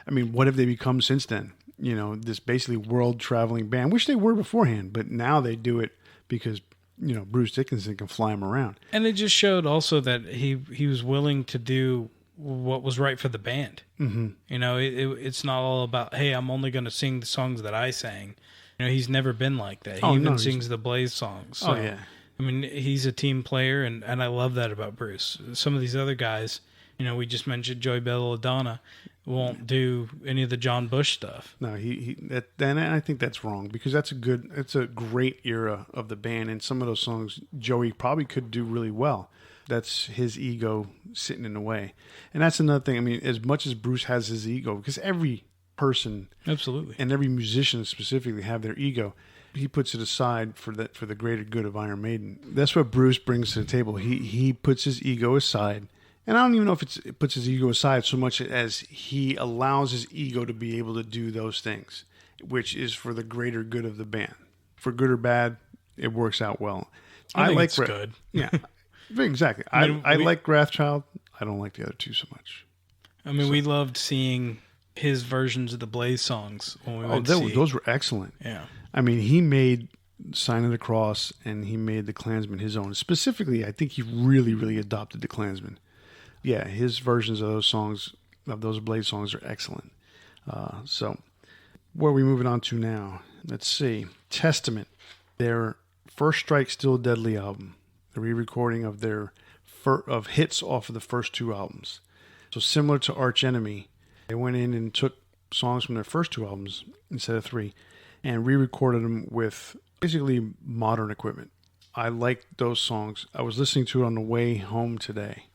I mean, what have they become since then? This basically world traveling band, which they were beforehand, but now they do it because Bruce Dickinson can fly them around. And it just showed also that he was willing to do what was right for the band. Mm-hmm. It's not all about, hey, I'm only going to sing the songs that I sang. He's never been like that. He even sings the Blaze songs. So, yeah. I mean, he's a team player, and I love that about Bruce. Some of these other guys, we just mentioned Joey Belladonna, won't do any of the John Bush stuff. No, and I think that's wrong because it's a great era of the band, and some of those songs Joey probably could do really well. That's his ego sitting in the way. And that's another thing. I mean, as much as Bruce has his ego, because every person, absolutely, and every musician specifically have their ego, he puts it aside for the greater good of Iron Maiden. That's what Bruce brings to the table. He puts his ego aside. And I don't even know if it puts his ego aside so much as he allows his ego to be able to do those things, which is for the greater good of the band. For good or bad, it works out well. I think it's good. Yeah, exactly. I like Wrathchild. I don't like the other two so much. I mean, we loved seeing his versions of the Blaze songs when we went to see. Those were excellent. Yeah. I mean, he made Sign of the Cross and he made the Klansman his own. Specifically, I think he really, really adopted the Klansman. Yeah, his versions of those songs, of those Blaze songs, are excellent. So, where are we moving on to now? Let's see. Testament, their First Strike Still Deadly album, the re-recording of their of hits off of the first two albums. So similar to Arch Enemy, they went in and took songs from their first two albums instead of three, and re-recorded them with basically modern equipment. I liked those songs. I was listening to it on the way home today.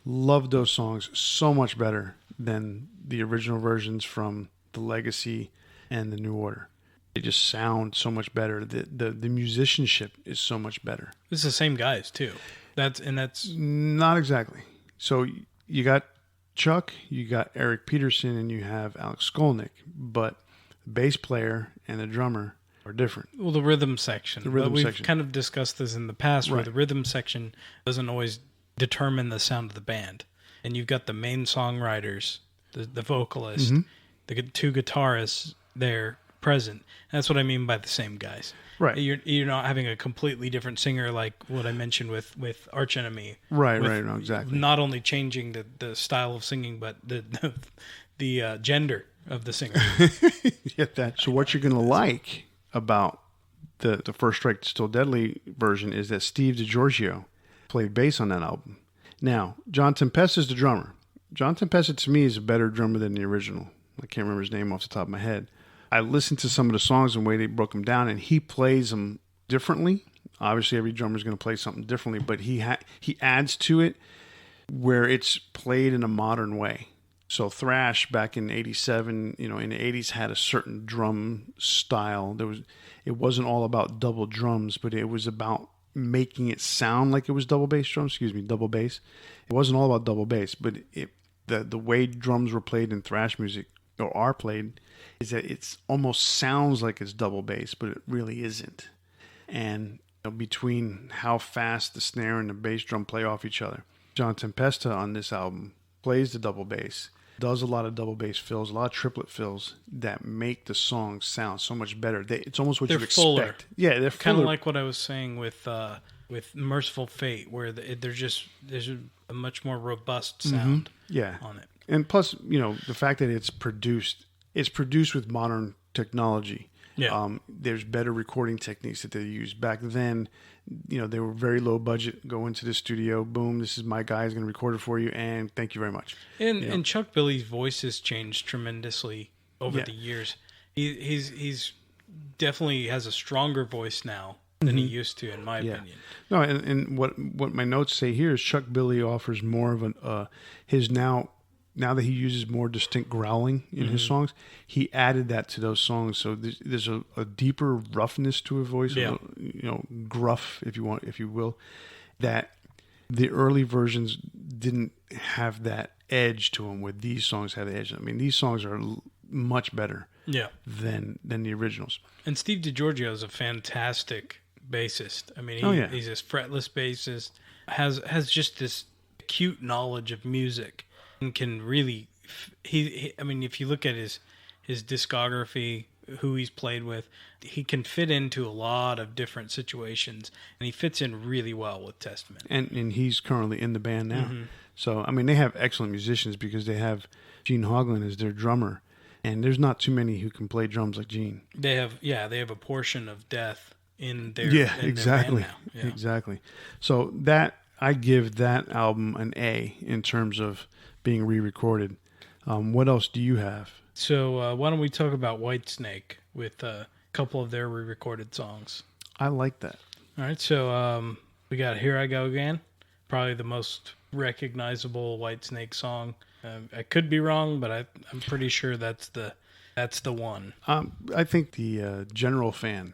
Loved those songs so much better than the original versions from The Legacy and The New Order. They just sound so much better. The musicianship is so much better. It's the same guys too. That's not exactly. So you got Chuck, you got Eric Peterson, and you have Alex Skolnick, but the bass player and the drummer are different. Well, the rhythm section. We've kind of discussed this in the past, where the rhythm section doesn't always determine the sound of the band. And you've got the main songwriters, the vocalist, the two guitarists there present. And that's what I mean by the same guys. Right. You're not having a completely different singer like what I mentioned with Arch Enemy. Right, no, exactly. Not only changing the style of singing, but the gender of the singer. Get that. So what you're going to like about the First Strike Still Deadly version is that Steve DiGiorgio played bass on that album. Now, John Tempesta is the drummer. John Tempesta, to me, is a better drummer than the original. I can't remember his name off the top of my head. I listened to some of the songs and the way they broke them down, and he plays them differently. Obviously, every drummer is going to play something differently, but he adds to it where it's played in a modern way. So thrash back in '87, in the '80s, had a certain drum style. It wasn't all about double drums, but it was about making it sound like it was double bass drums. Double bass. It wasn't all about double bass, but the way drums were played in thrash music, or are played, is that it almost sounds like it's double bass, but it really isn't. And between how fast the snare and the bass drum play off each other, John Tempesta on this album plays the double bass, does a lot of double bass fills, a lot of triplet fills that make the song sound so much better. It's almost what you expect. Fuller. Yeah, they're kind of like what I was saying with Merciful Fate, where there's a much more robust sound on it. And plus, the fact that it's produced with modern technology. Yeah. There's better recording techniques that they use. Back then, they were very low budget. Go into the studio, boom, this is my guy, is going to record it for you, and thank you very much. And Chuck Billy's voice has changed tremendously over the years. He's definitely has a stronger voice now than he used to, in my opinion. No, and what my notes say here is Chuck Billy offers more of his now now that he uses more distinct growling in his songs, he added that to those songs. So there's a deeper roughness to his voice, gruff, if you will, that the early versions didn't have that edge to them. Where these songs have the edge. I mean, these songs are much better, than the originals. And Steve DiGiorgio is a fantastic bassist. I mean, he's this fretless bassist, has just this acute knowledge of music, and can really I mean, if you look at his discography, who he's played with, he can fit into a lot of different situations, and he fits in really well with Testament. And he's currently in the band now. So I mean, they have excellent musicians because they have Gene Hoglan as their drummer, and there's not too many who can play drums like Gene. They have a portion of Death in their exactly. Their band now. Exactly. So that I give that album an A in terms of being re-recorded. What else do you have? So why don't we talk about Whitesnake with a couple of their re-recorded songs? I like that. All right, so we got Here I Go Again, probably the most recognizable Whitesnake song. I could be wrong, but I'm pretty sure that's the one. I think the general fan,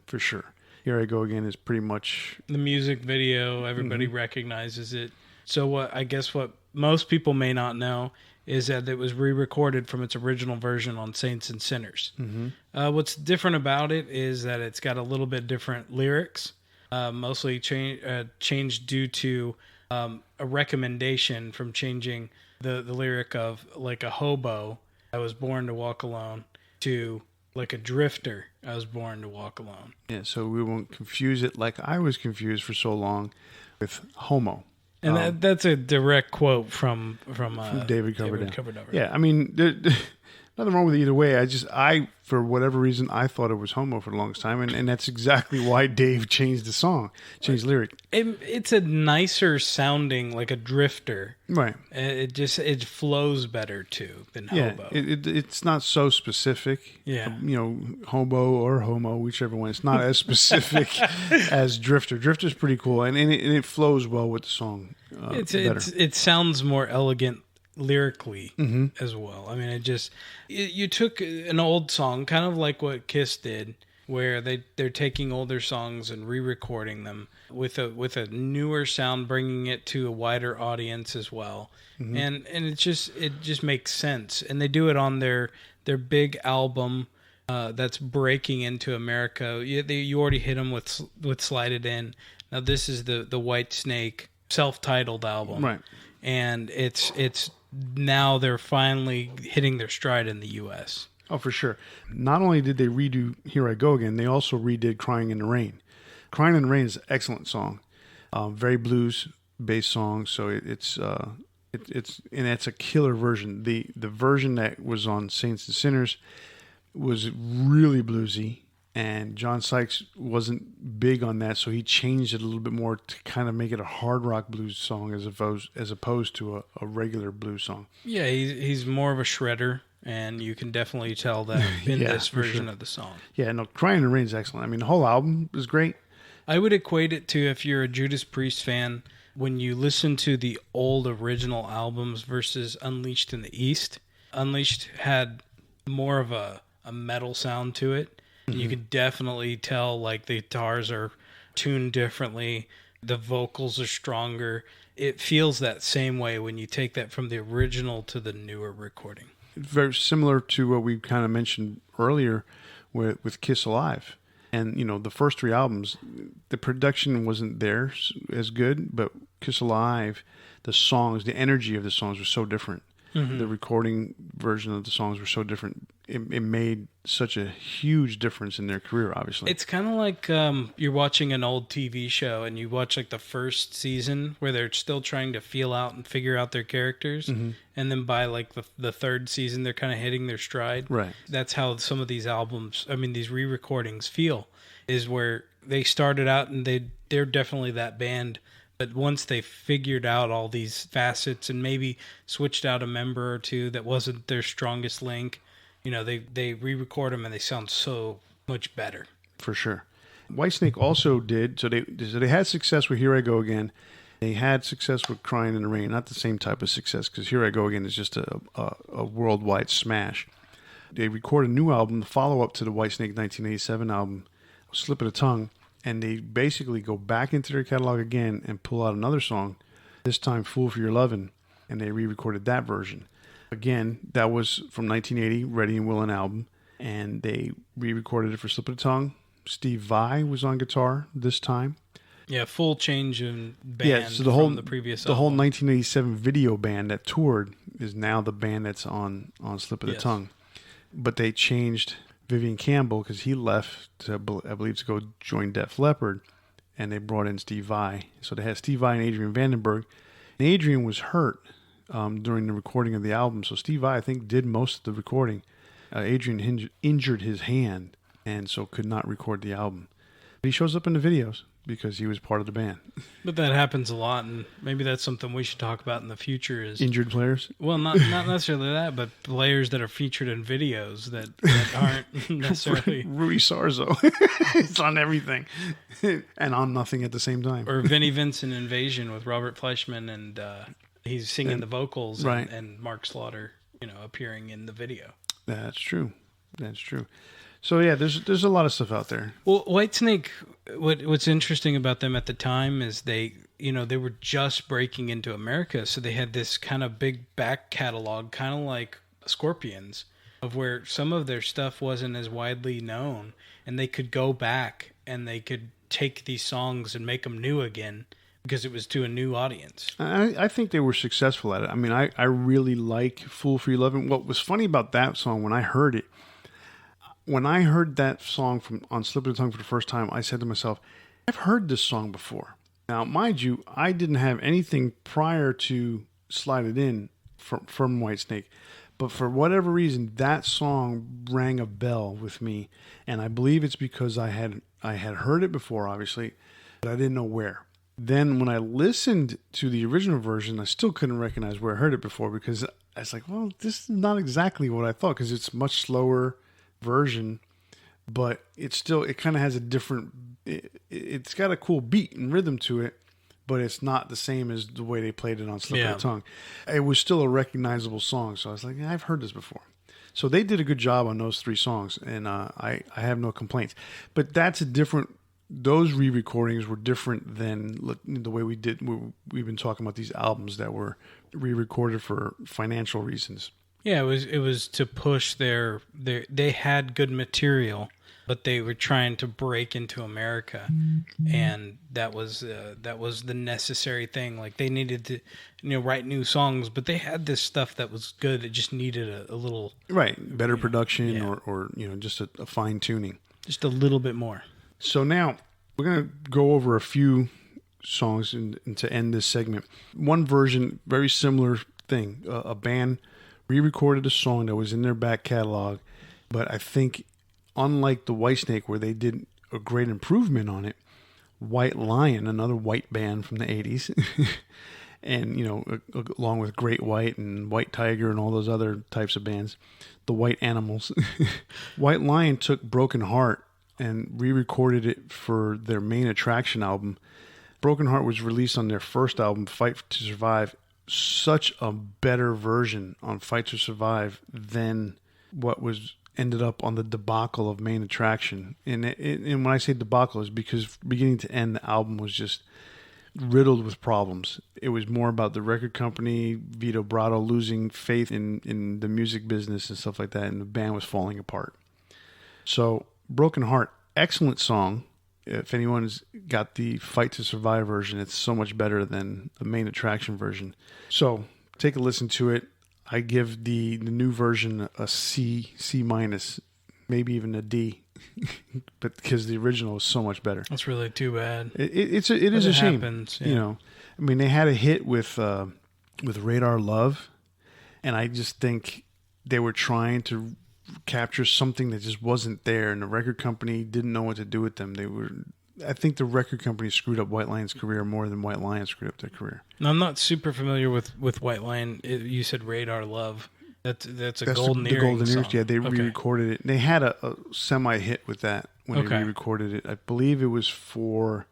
for sure. Here I Go Again is pretty much the music video. Everybody recognizes it. So what most people may not know is that it was re-recorded from its original version on Saints and Sinners. What's different about it is that it's got a little bit different lyrics, mostly changed due to a recommendation from changing the lyric of like a hobo, I was born to walk alone, to like a drifter, I was born to walk alone. Yeah, so we won't confuse it like I was confused for so long with homo. And that's a direct quote from David Coverdale. Yeah, I mean, nothing wrong with it either way. I for whatever reason, I thought it was homo for the longest time, and that's exactly why Dave changed the lyric. It's a nicer sounding, like a drifter. Right. It flows better too than hobo. It's not so specific. Yeah. Hobo or homo, whichever one. It's not as specific as drifter. Drifter's pretty cool, and it flows well with the song. It sounds more elegant lyrically as well. I mean, you took an old song, kind of like what Kiss did, where they're taking older songs and re-recording them with a newer sound, bringing it to a wider audience as well. And it just makes sense. And they do it on their big album that's breaking into America. You already hit them with Slide It In. Now this is the Whitesnake self-titled album, right? And it's now they're finally hitting their stride in the U.S. Oh, for sure. Not only did they redo Here I Go Again, they also redid Crying in the Rain. Crying in the Rain is an excellent song, very blues-based song. So it's a killer version. The version that was on Saints and Sinners was really bluesy. And John Sykes wasn't big on that, so he changed it a little bit more to kind of make it a hard rock blues song as opposed to a regular blues song. Yeah, he's more of a shredder, and you can definitely tell that in this version of the song. Yeah, no, Crying in the Rain is excellent. I mean, the whole album is great. I would equate it to, if you're a Judas Priest fan, when you listen to the old original albums versus Unleashed in the East. Unleashed had more of a metal sound to it. You can definitely tell, like, the guitars are tuned differently. The vocals are stronger. It feels that same way when you take that from the original to the newer recording. Very similar to what we kind of mentioned earlier with Kiss Alive. And, the first three albums, the production wasn't there as good, but Kiss Alive, the songs, the energy of the songs were so different. The recording version of the songs were so different. It made such a huge difference in their career, obviously. It's kind of like you're watching an old TV show and you watch like the first season where they're still trying to feel out and figure out their characters. And then by like the third season, they're kind of hitting their stride. Right. That's how some of these albums, these re-recordings feel, is where they started out and they're definitely that band. But once they figured out all these facets and maybe switched out a member or two that wasn't their strongest link, they re-record them and they sound so much better. For sure. Whitesnake also did, so they had success with Here I Go Again. They had success with Crying in the Rain, not the same type of success, because Here I Go Again is just a worldwide smash. They recorded a new album, the follow-up to the Whitesnake 1987 album, Slip of the Tongue, and they basically go back into their catalog again and pull out another song, this time Fool for Your Lovin', and they re-recorded that version. Again, that was from 1980, Ready and Willin' album, and they re-recorded it for Slip of the Tongue. Steve Vai was on guitar this time. Yeah, full change in band so from the previous album. whole 1987 video band that toured is now the band that's on Slip of the Tongue. But they changed Vivian Campbell because he left, I believe, to go join Def Leppard, and they brought in Steve Vai. So they had Steve Vai and Adrian Vandenberg. And Adrian was hurt during the recording of the album, so Steve Vai, I think, did most of the recording. Adrian injured his hand, and so could not record the album. But he shows up in the videos because he was part of the band. But that happens a lot, and maybe that's something we should talk about in the future is... Injured players? Well, not necessarily that, but players that are featured in videos that aren't necessarily... Rui Sarzo. It's on everything. And on nothing at the same time. Or Vinnie Vincent Invasion with Robert Fleischman, and he's singing the vocals, right. and Mark Slaughter, appearing in the video. That's true. So yeah, there's a lot of stuff out there. Well, Whitesnake, what's interesting about them at the time is they were just breaking into America, so they had this kind of big back catalog, kind of like Scorpions, of where some of their stuff wasn't as widely known, and they could go back and they could take these songs and make them new again because it was to a new audience. I think they were successful at it. I mean, I really like Fool for Your Lovin'. What was funny about that song when I heard that song on Slip of the Tongue for the first time, I said to myself, I've heard this song before. Now, mind you, I didn't have anything prior to Slide It In from Whitesnake, but for whatever reason, that song rang a bell with me, and I believe it's because I had heard it before, obviously, but I didn't know where. Then when I listened to the original version, I still couldn't recognize where I heard it before because I was like, well, this is not exactly what I thought because it's much slower version, but it kind of has a different, it's got a cool beat and rhythm to it, but it's not the same as the way they played it on Slip of the Tongue. It was still a recognizable song, so I was like, I've heard this before. So they did a good job on those three songs, and I have no complaints. But those re-recordings were different than the way we've been talking about these albums that were re-recorded for financial reasons. Yeah, it was to push they had good material, but they were trying to break into America, and that was the necessary thing. Like they needed to write new songs, but they had this stuff that was good. It just needed a little better production or just a fine tuning, just a little bit more. So now we're gonna go over a few songs and to end this segment. One version, very similar thing, a band re-recorded a song that was in their back catalog, but I think unlike the Whitesnake where they did a great improvement on it, White Lion, another white band from the 80s, and along with Great White and White Tiger and all those other types of bands, the White Animals, White Lion took Broken Heart and re-recorded it for their Main Attraction album. Broken Heart was released on their first album, Fight to Survive. Such a better version on Fight to Survive than what was ended up on the debacle of Main Attraction. And when I say debacle, is because beginning to end, the album was just riddled with problems. It was more about the record company, Vito Brato losing faith in the music business and stuff like that, and the band was falling apart. So Broken Heart, excellent song. If anyone's got the Fight to Survive version, it's so much better than the Main Attraction version. So take a listen to it. I give the new version a C minus, maybe even a D, but because the original is so much better. That's really too bad. It is a shame. Happens, yeah. I mean, they had a hit with Radar Love, and I just think they were trying to capture something that just wasn't there, and the record company didn't know what to do with them. I think the record company screwed up White Lion's career more than White Lion screwed up their career. Now, I'm not super familiar with White Lion. You said Radar Love. That's Golden Earring. The Golden Earrings, yeah. They re-recorded it. They had a semi-hit with that when they re-recorded it. I believe it was for,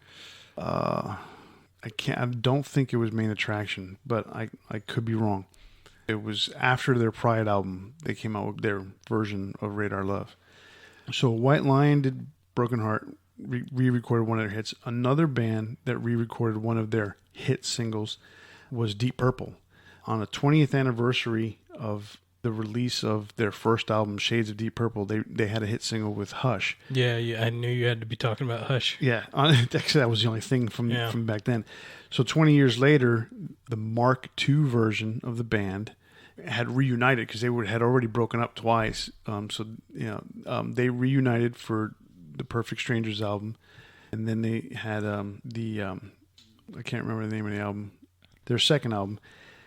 I I don't think it was Main Attraction, but I could be wrong. It was after their Pride album. They came out with their version of Radar Love. So White Lion did Broken Heart, re-recorded one of their hits. Another band that re-recorded one of their hit singles was Deep Purple. On the 20th anniversary of the release of their first album, Shades of Deep Purple, they had a hit single with Hush. Yeah, I knew you had to be talking about Hush. Yeah, actually that was the only thing from back then. So 20 years later, the Mark II version of the band had reunited because they had already broken up twice. They reunited for the Perfect Strangers album, and then they had I can't remember the name of the album. Their second album,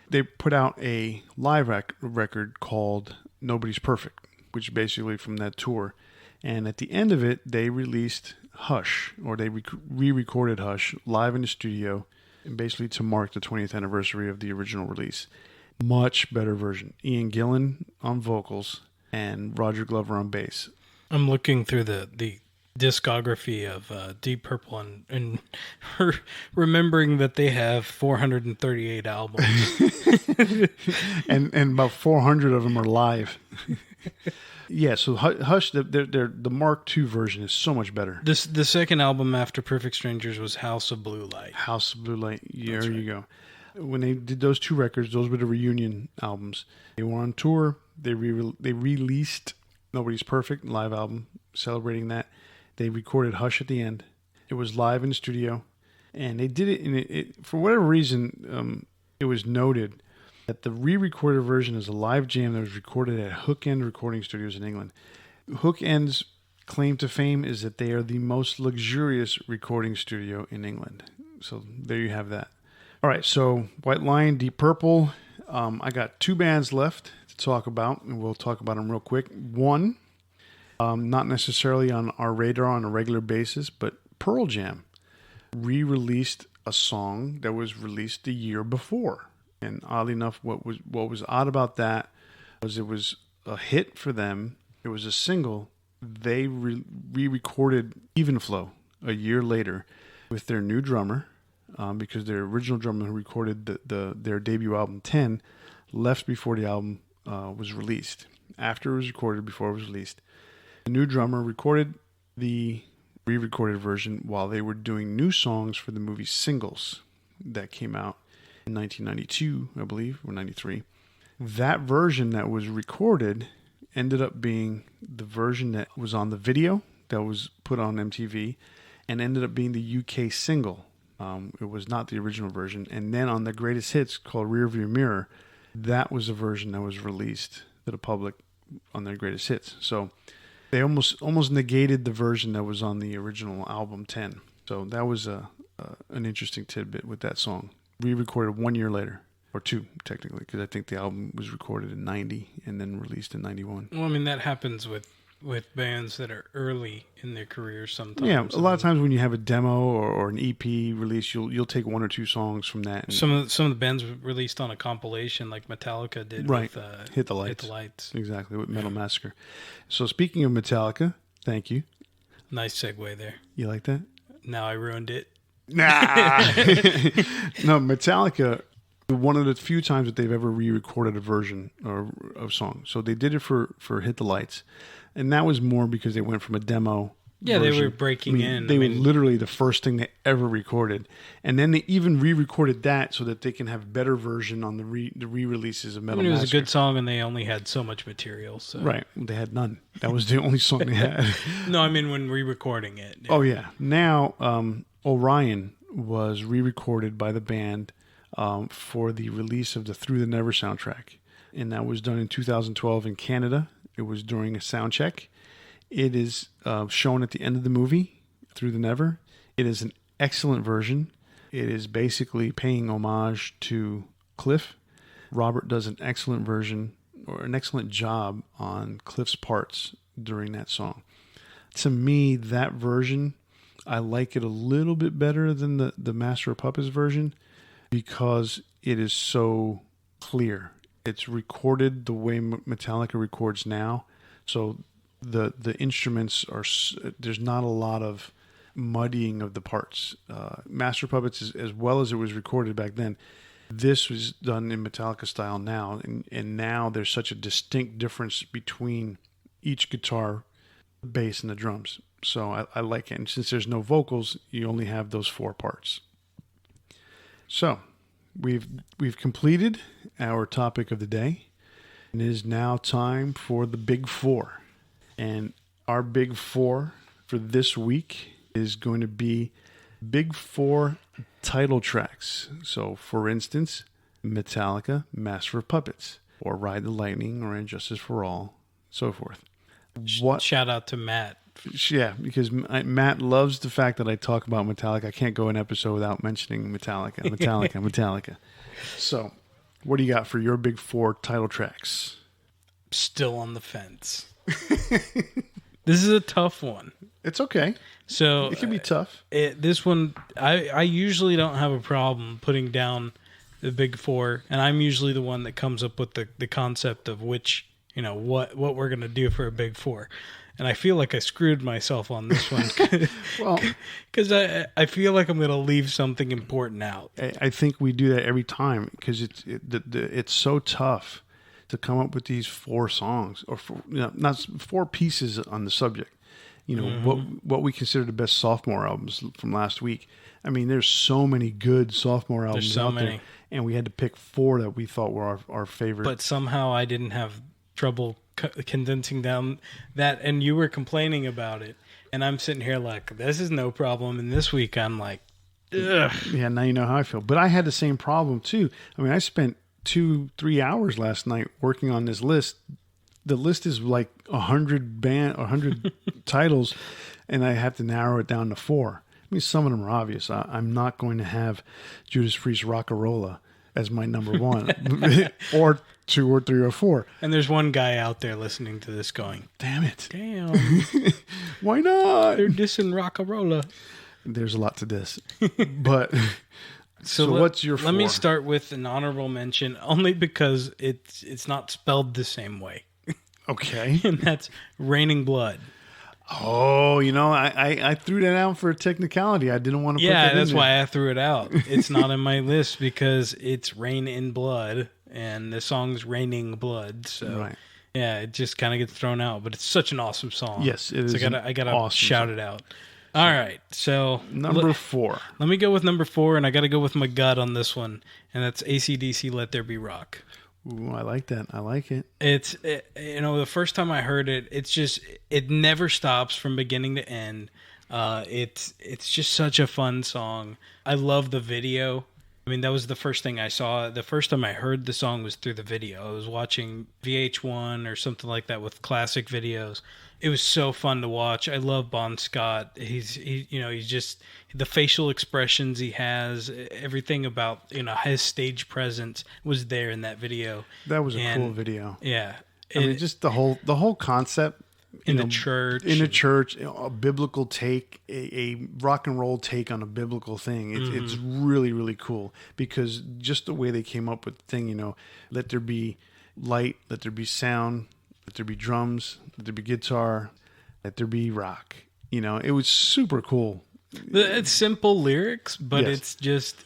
they put out a live record called Nobody's Perfect, which is basically from that tour. And at the end of it, they released Hush, or they re-recorded Hush live in the studio, and basically to mark the 20th anniversary of the original release. Much better version. Ian Gillan on vocals and Roger Glover on bass. I'm looking through the discography of Deep Purple and remembering that they have 438 albums. and about 400 of them are live. Yeah, so Hush, the Mark II version is so much better. The second album after Perfect Strangers was House of Blue Light. House of Blue Light. Yeah, there you go. When they did those two records, those were the reunion albums. They were on tour. They released Nobody's Perfect live album, celebrating that. They recorded Hush at the end. It was live in the studio, and they did it. And for whatever reason, it was noted that the re-recorded version is a live jam that was recorded at Hook End Recording Studios in England. Hook End's claim to fame is that they are the most luxurious recording studio in England. So there you have that. All right, so White Lion, Deep Purple. I got two bands left to talk about, and we'll talk about them real quick. One, not necessarily on our radar on a regular basis, but Pearl Jam re-released a song that was released the year before. And oddly enough, what was odd about that was it was a hit for them. It was a single. They re-recorded Even Flow a year later with their new drummer. Because their original drummer who recorded their debut album 10 left before the album was released. After it was recorded, before it was released. The new drummer recorded the re-recorded version while they were doing new songs for the movie Singles that came out in 1992, I believe, or 93. That version that was recorded ended up being the version that was on the video that was put on MTV and ended up being the UK single. It was not the original version. And then on the greatest hits called Rearview Mirror, that was a version that was released to the public on their greatest hits. So they almost negated the version that was on the original album 10. So that was an interesting tidbit with that song. Re-recorded 1 year later, or two technically, because I think the album was recorded in 90 and then released in 91. Well, I mean, that happens with bands that are early in their careers sometimes. Yeah, a lot of times when you have a demo or an EP release, you'll take one or two songs from that. And some of the bands released on a compilation like Metallica did right. with Hit the Lights. Exactly, with Metal Massacre. So speaking of Metallica, thank you. Nice segue there. You like that? Now I ruined it. Nah. No, Metallica, one of the few times that they've ever re-recorded a version of song. So they did it for Hit the Lights. And that was more because they went from a demo. Yeah, version. They were breaking in. They were literally the first thing they ever recorded. And then they even re-recorded that so that they can have a better version on the re-releases of Metal Massacre. It was a good song and they only had so much material. So. Right. They had none. That was the only song they had. No, I mean when re-recording it. Yeah. Oh, yeah. Now, Orion was re-recorded by the band for the release of the Through the Never soundtrack. And that was done in 2012 in Canada. It was during a sound check. It is shown at the end of the movie, Through the Never. It is an excellent version. It is basically paying homage to Cliff. Robert does an excellent version, or an excellent job on Cliff's parts during that song. To me, that version, I like it a little bit better than the Master of Puppets version because it is so clear. It's recorded the way Metallica records now. So the instruments are, there's not a lot of muddying of the parts. Master of Puppets, as well as it was recorded back then, this was done in Metallica style now, and now there's such a distinct difference between each guitar, the bass, and the drums. So I like it. And since there's no vocals, you only have those 4 parts. So we've completed our topic of the day. It is now time for the Big Four. And our Big Four for this week is going to be Big Four title tracks. So, for instance, Metallica, Master of Puppets, or Ride the Lightning, or Injustice for All, so forth. Shout out to Matt. Yeah, because Matt loves the fact that I talk about Metallica. I can't go an episode without mentioning Metallica. So, what do you got for your Big Four title tracks? Still on the fence. This is a tough one. It's okay. So it can be tough. This one, I usually don't have a problem putting down the Big Four, and I'm usually the one that comes up with the concept of which, what we're going to do for a Big Four. And I feel like I screwed myself on this one. Well, because I feel like I'm going to leave something important out. I think we do that every time because it's so tough to come up with these 4 songs or not 4 pieces on the subject. What we consider the best sophomore albums from last week. I mean, there's so many good sophomore albums out there, and we had to pick 4 that we thought were our favorite. But somehow I didn't have trouble condensing down that, and you were complaining about it, and I'm sitting here like, this is no problem. And this week I'm like, ugh. Yeah, now you know how I feel. But I had the same problem too. I mean, I spent 2-3 hours last night working on this list. The list is like 100 titles, and I have to narrow it down to 4. I mean, some of them are obvious. I'm not going to have Judas Priest Rockarola as my number 1, or 2 or 3 or 4. And there's one guy out there listening to this going, damn it. Damn. Why not? They're dissing Rockarola. There's a lot to diss. But so what's your 4? Let me start with an honorable mention, only because it's not spelled the same way. Okay. And that's Raining Blood. Oh, I threw that out for a technicality. I didn't want to put that in there. Yeah, that's why I threw it out. It's not in my list because it's Rain in Blood, and the song's Raining Blood. So, right. Yeah, it just kind of gets thrown out. But it's such an awesome song. Yes, it is. So I gotta awesome shout it out. All right, so number 4. Let me go with number 4, and I got to go with my gut on this one, and that's AC/DC Let There Be Rock. Ooh, I like that. I like it. The first time I heard it, it never stops from beginning to end. It's just such a fun song. I love the video. I mean, that was the first thing I saw. The first time I heard the song was through the video. I was watching VH1 or something like that with classic videos. It was so fun to watch. I love Bon Scott. He's just the facial expressions he has, everything about his stage presence was there in that video. That was a cool video. Yeah, I mean, just the whole concept in the church, a biblical take, a rock and roll take on a biblical thing. It's really, really cool because just the way they came up with the thing. Let there be light, let there be sound. Let there be drums, let there be guitar, let there be rock. It was super cool. It's simple lyrics, but yes. It's just,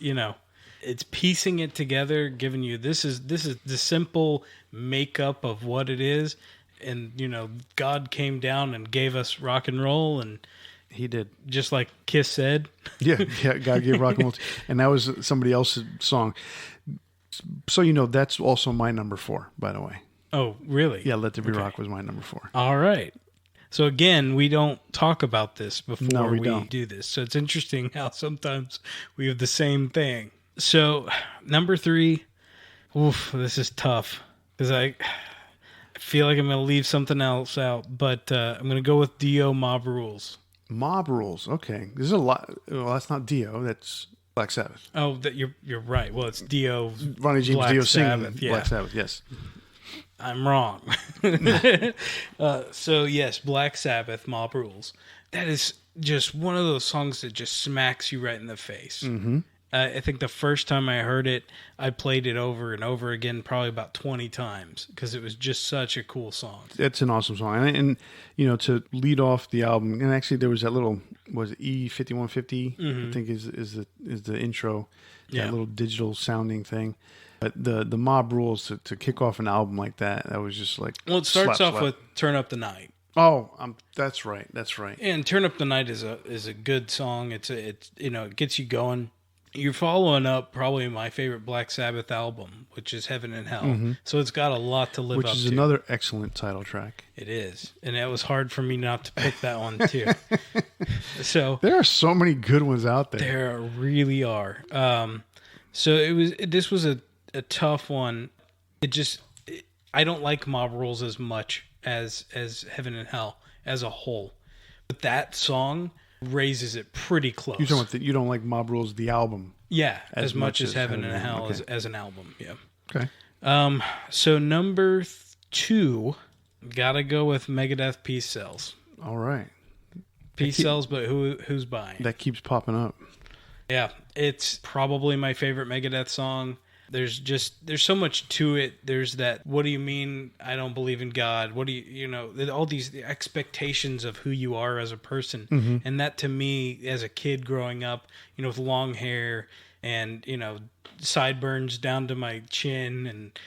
it's piecing it together, giving you this is the simple makeup of what it is. And, God came down and gave us rock and roll, and He did. Just like Kiss said. Yeah, God gave rock and roll. And that was somebody else's song. So, that's also my number 4, by the way. Oh, really? Yeah, Let There Be Rock was my number 4. All right. So again, we don't talk about this before we don't do this. So it's interesting how sometimes we have the same thing. So number 3, this is tough because I feel like I'm going to leave something else out, but I'm going to go with Dio Mob Rules. Mob Rules. Okay. There's a lot. Well, that's not Dio. That's Black Sabbath. Oh, you're right. Well, it's Dio. Ronnie James Black Dio Sabbath, singing Black Sabbath. Yes. I'm wrong. So yes, Black Sabbath, Mob Rules. That is just one of those songs that just smacks you right in the face. Mm-hmm. I think the first time I heard it, I played it over and over again, probably about 20 times, because it was just such a cool song. It's an awesome song, and to lead off the album, and actually there was that little was it E5150 I think is the intro, that little digital sounding thing. But the Mob Rules to kick off an album like that was just like, well, it starts slap, off slap. with "Turn Up the Night." Oh, that's right. And "Turn Up the Night" is a good song. It's it gets you going. You're following up probably my favorite Black Sabbath album, which is Heaven and Hell. So it's got a lot to live up to. Which is another excellent title track. It is. And it was hard for me not to pick that one too. So there are so many good ones out there. There really are. So this was a tough one. I don't like Mob Rules as much as Heaven and Hell as a whole. But that song raises it pretty close. You're talking about you don't like Mob Rules, the album? Yeah, as much as Heaven and Hell as an album. Yeah. Okay. So number 2, gotta go with Megadeth Peace Cells. All right. Peace Cells, but who's buying? That keeps popping up. Yeah, it's probably my favorite Megadeth song. There's so much to it. There's that, what do you mean I don't believe in God? What do all these expectations of who you are as a person. Mm-hmm. And that to me, as a kid growing up, with long hair and, sideburns down to my chin and,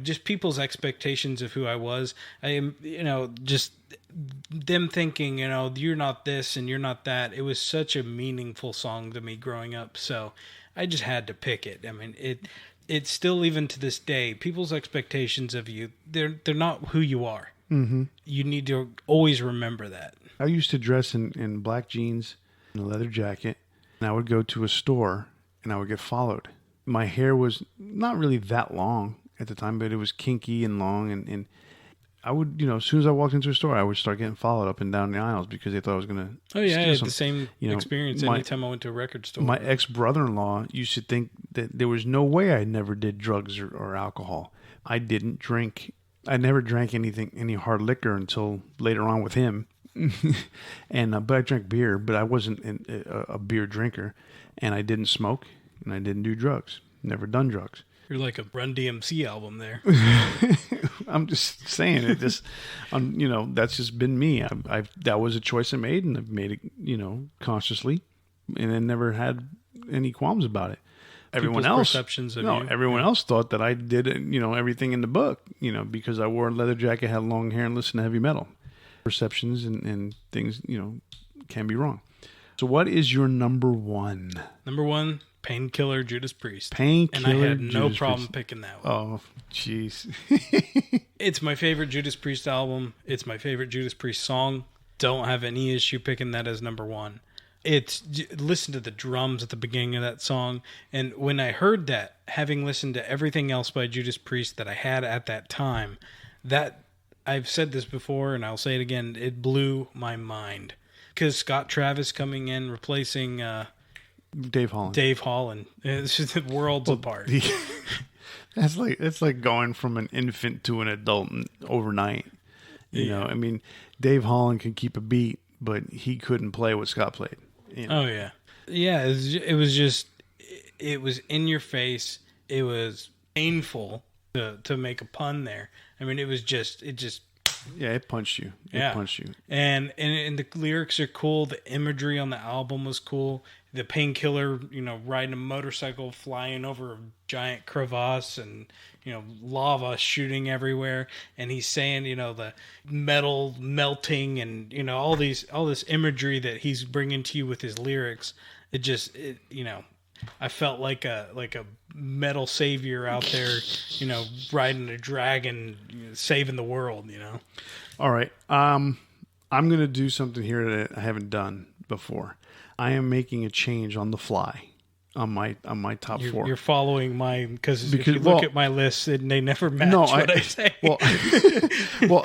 just people's expectations of who I was. I am, just them thinking, you're not this and you're not that. It was such a meaningful song to me growing up. So I just had to pick it. I mean, it's still, even to this day, people's expectations of you, they're not who you are. Mm-hmm. You need to always remember that. I used to dress in black jeans and a leather jacket, and I would go to a store and I would get followed. My hair was not really that long at the time, but it was kinky and long, and I would, as soon as I walked into a store, I would start getting followed up and down the aisles because they thought I was going to. Oh, yeah, I had the same experience anytime I went to a record store. My ex-brother-in-law used to think that there was no way I never did drugs or alcohol. I didn't drink. I never drank any hard liquor until later on with him. But I drank beer, but I wasn't a beer drinker, and I didn't smoke, and I didn't do drugs. Never done drugs. You're like a Run DMC album there. I'm just saying it. That's just been me. That was a choice I made, and I've made it, consciously, and then never had any qualms about it. Everyone else thought that I did, everything in the book, because I wore a leather jacket, had long hair, and listened to heavy metal. Perceptions and things, can be wrong. So, what is your number 1? Number 1. Painkiller, Judas Priest. Painkiller, and I had no Judas problem Priest. picking that one. Oh, jeez. It's my favorite Judas Priest album. It's my favorite Judas Priest song. Don't have any issue picking that as number 1. Listen to the drums at the beginning of that song. And when I heard that, having listened to everything else by Judas Priest that I had at that time, that I've said this before and I'll say it again, it blew my mind. Because Scott Travis coming in, replacing Dave Holland. It's just worlds apart. It's like going from an infant to an adult overnight. You know, I mean, Dave Holland can keep a beat, but he couldn't play what Scott played. Oh yeah, yeah. It was in your face. It was painful to make a pun there. I mean, it punched you. Punched you. And the lyrics are cool. The imagery on the album was cool. The painkiller, riding a motorcycle, flying over a giant crevasse, and lava shooting everywhere. And he's saying, the metal melting, and all this imagery that he's bringing to you with his lyrics. I felt like a metal savior out there, riding a dragon, saving the world. All right. I'm gonna do something here that I haven't done before. I am making a change on the fly on my top 4. You're following mine because if you look at my list, they never match what I say. Well,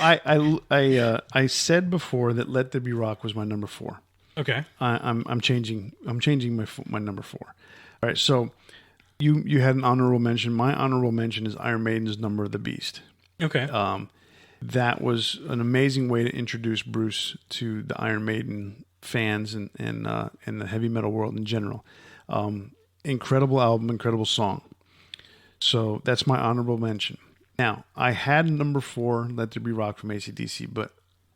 I said before that Let There Be Rock was my number 4. Okay. I'm changing my number 4. All right. So you had an honorable mention. My honorable mention is Iron Maiden's Number of the Beast. Okay. That was an amazing way to introduce Bruce to the Iron Maiden fans and the heavy metal world in general. incredible album, incredible song. So that's my honorable mention. Now, I had number 4, Let There Be Rock from AC/DC, but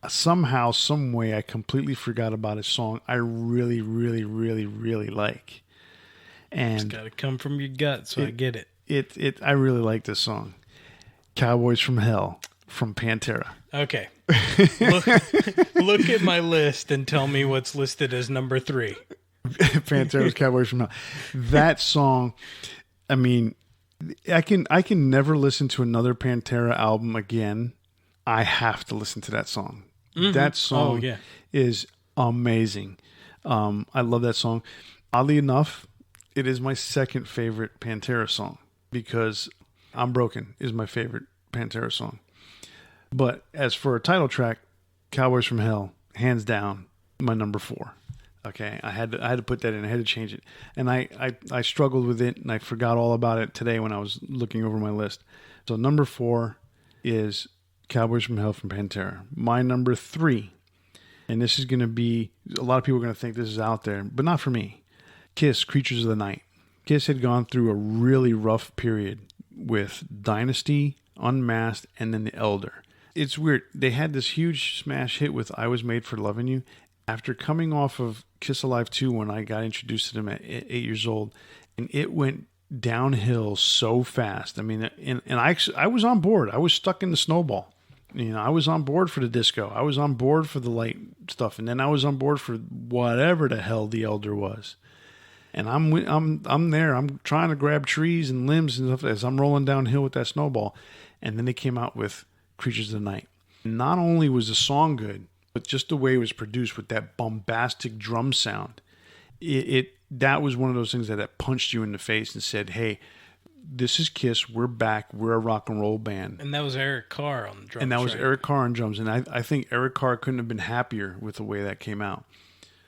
somehow, some way, I completely forgot about a song I really, really, really, really like. It's And got to come from your gut, so I get it. I really like this song. Cowboys from Hell from Pantera. Okay. Look at my list and tell me what's listed as number 3. Pantera's Cowboys from Hell. That song, I mean, I can never listen to another Pantera album again. I have to listen to that song. Mm-hmm. That song is amazing. I love that song. Oddly enough, it is my second favorite Pantera song because I'm Broken is my favorite Pantera song. But as for a title track, Cowboys from Hell, hands down, my number 4. Okay, I had to put that in. I had to change it, and I struggled with it, and I forgot all about it today when I was looking over my list. So number 4 is Cowboys from Hell from Pantera. My number 3, and this is going to be, a lot of people are going to think this is out there, but not for me. Kiss, Creatures of the Night. Kiss had gone through a really rough period with Dynasty, Unmasked, and then The Elder. It's weird. They had this huge smash hit with I Was Made for Loving You. After coming off of Kiss Alive 2 when I got introduced to them at 8 years old, and it went downhill so fast. I mean, and I was on board. I was stuck in the snowball. You know, I was on board for the disco. I was on board for the light stuff, and then I was on board for whatever the hell The Elder was. And I'm there. I'm trying to grab trees and limbs and stuff as I'm rolling downhill with that snowball. And then they came out with Creatures of the Night. Not only was the song good, but just the way it was produced with that bombastic drum sound, that was one of those things that punched you in the face and said, "Hey, this is Kiss. We're back. We're a rock and roll band." And that was Eric Carr on drums. And that was right? Eric Carr on drums. And I think Eric Carr couldn't have been happier with the way that came out.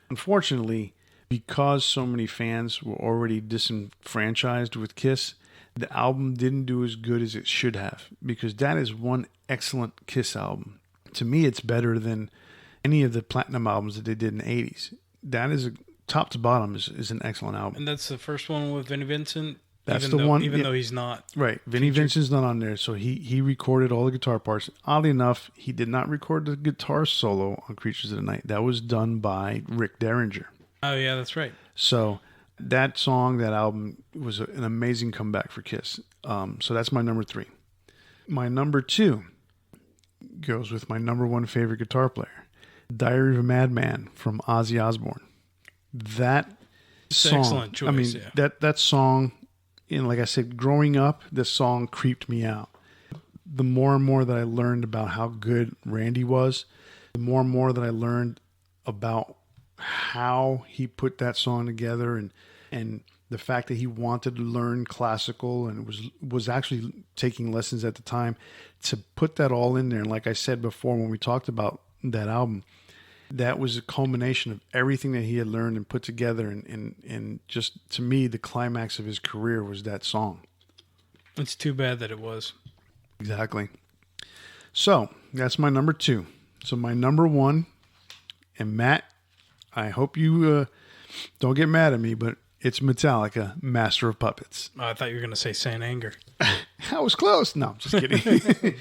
Unfortunately, because so many fans were already disenfranchised with Kiss, the album didn't do as good as it should have, because that is one excellent Kiss album. To me, it's better than any of the platinum albums that they did in the 80s. That is, top to bottom, is an excellent album. And that's the first one with Vinnie Vincent? That's the one. Even though he's not. Right. Vinnie Vincent's not on there, so he recorded all the guitar parts. Oddly enough, he did not record the guitar solo on Creatures of the Night. That was done by Rick Derringer. Oh, yeah, that's right. So that song, that album, was an amazing comeback for Kiss. So that's my number 3. My number 2 goes with my number 1 favorite guitar player, Diary of a Madman from Ozzy Osbourne. That song, excellent choice. I mean, that song, like I said, growing up, this song creeped me out. The more and more that I learned about how good Randy was, the more and more that I learned about how he put that song together, and the fact that he wanted to learn classical and was actually taking lessons at the time, to put that all in there. And like I said before, when we talked about that album, that was a culmination of everything that he had learned and put together. And just, to me, the climax of his career was that song. It's too bad that it was. Exactly. So that's my number 2. So my number 1, and Matt, I hope you don't get mad at me, but it's Metallica, Master of Puppets. Oh, I thought you were going to say Saint Anger. I was close. No, I'm just kidding.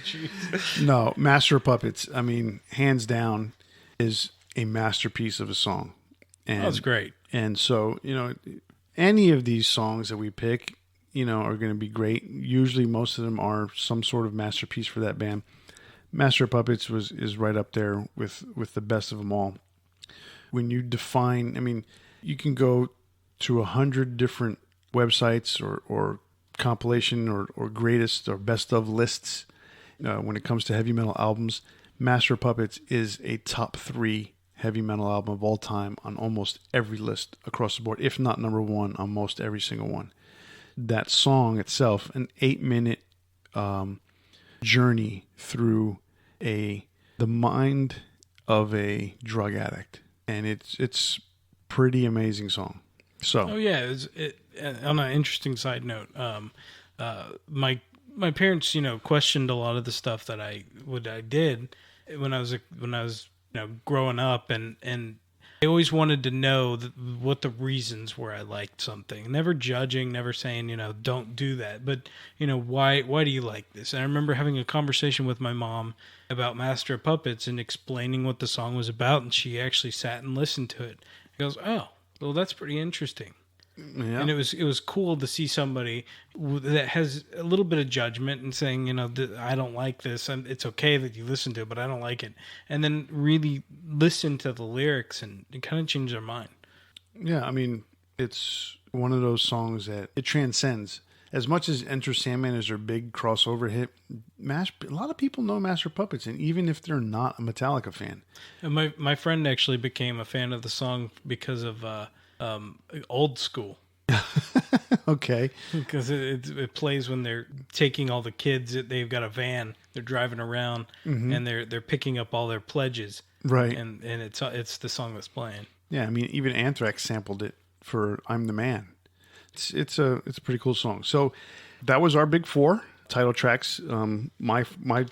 No, Master of Puppets, I mean, hands down, is a masterpiece of a song. And that's great. And so, any of these songs that we pick, are going to be great. Usually most of them are some sort of masterpiece for that band. Master of Puppets is right up there with the best of them all. When you define, I mean, you can go to 100 different websites or compilation or greatest or best of lists when it comes to heavy metal albums. Master of Puppets is a top 3 heavy metal album of all time on almost every list across the board, if not number 1 on most every single one. That song itself, an 8-minute journey through the mind of a drug addict, and it's pretty amazing song. So, oh yeah, on an interesting side note, my parents, questioned a lot of the stuff that I did when I was growing up, and I always wanted to know what the reasons were I liked something. Never judging, never saying, don't do that. But, why do you like this? And I remember having a conversation with my mom about Master of Puppets and explaining what the song was about. And she actually sat and listened to it. She goes, oh, well, that's pretty interesting. Yeah. And it was cool to see somebody that has a little bit of judgment and saying, I don't like this. And it's okay that you listen to it, but I don't like it. And then really listen to the lyrics and kind of change their mind. Yeah, I mean, it's one of those songs that it transcends. As much as Enter Sandman is their big crossover hit, a lot of people know Master Puppets, and even if they're not a Metallica fan. And my friend actually became a fan of the song because of Old School. Okay. Because it plays when they're taking all the kids. They've got a van. They're driving around, and they're picking up all their pledges. Right. And it's the song that's playing. Yeah, I mean, even Anthrax sampled it for "I'm the Man." It's a pretty cool song. So that was our big four title tracks. My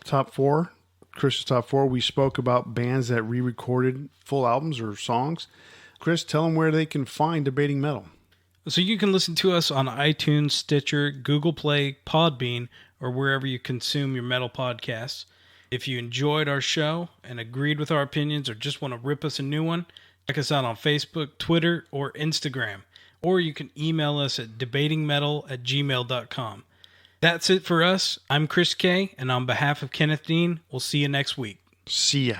top four, Chris's top four. We spoke about bands that re-recorded full albums or songs. Chris, tell them where they can find Debating Metal. So you can listen to us on iTunes, Stitcher, Google Play, Podbean, or wherever you consume your metal podcasts. If you enjoyed our show and agreed with our opinions or just want to rip us a new one, check us out on Facebook, Twitter, or Instagram. Or you can email us at debatingmetal@gmail.com. That's it for us. I'm Chris Kaye, and on behalf of Kenneth Dean, we'll see you next week. See ya.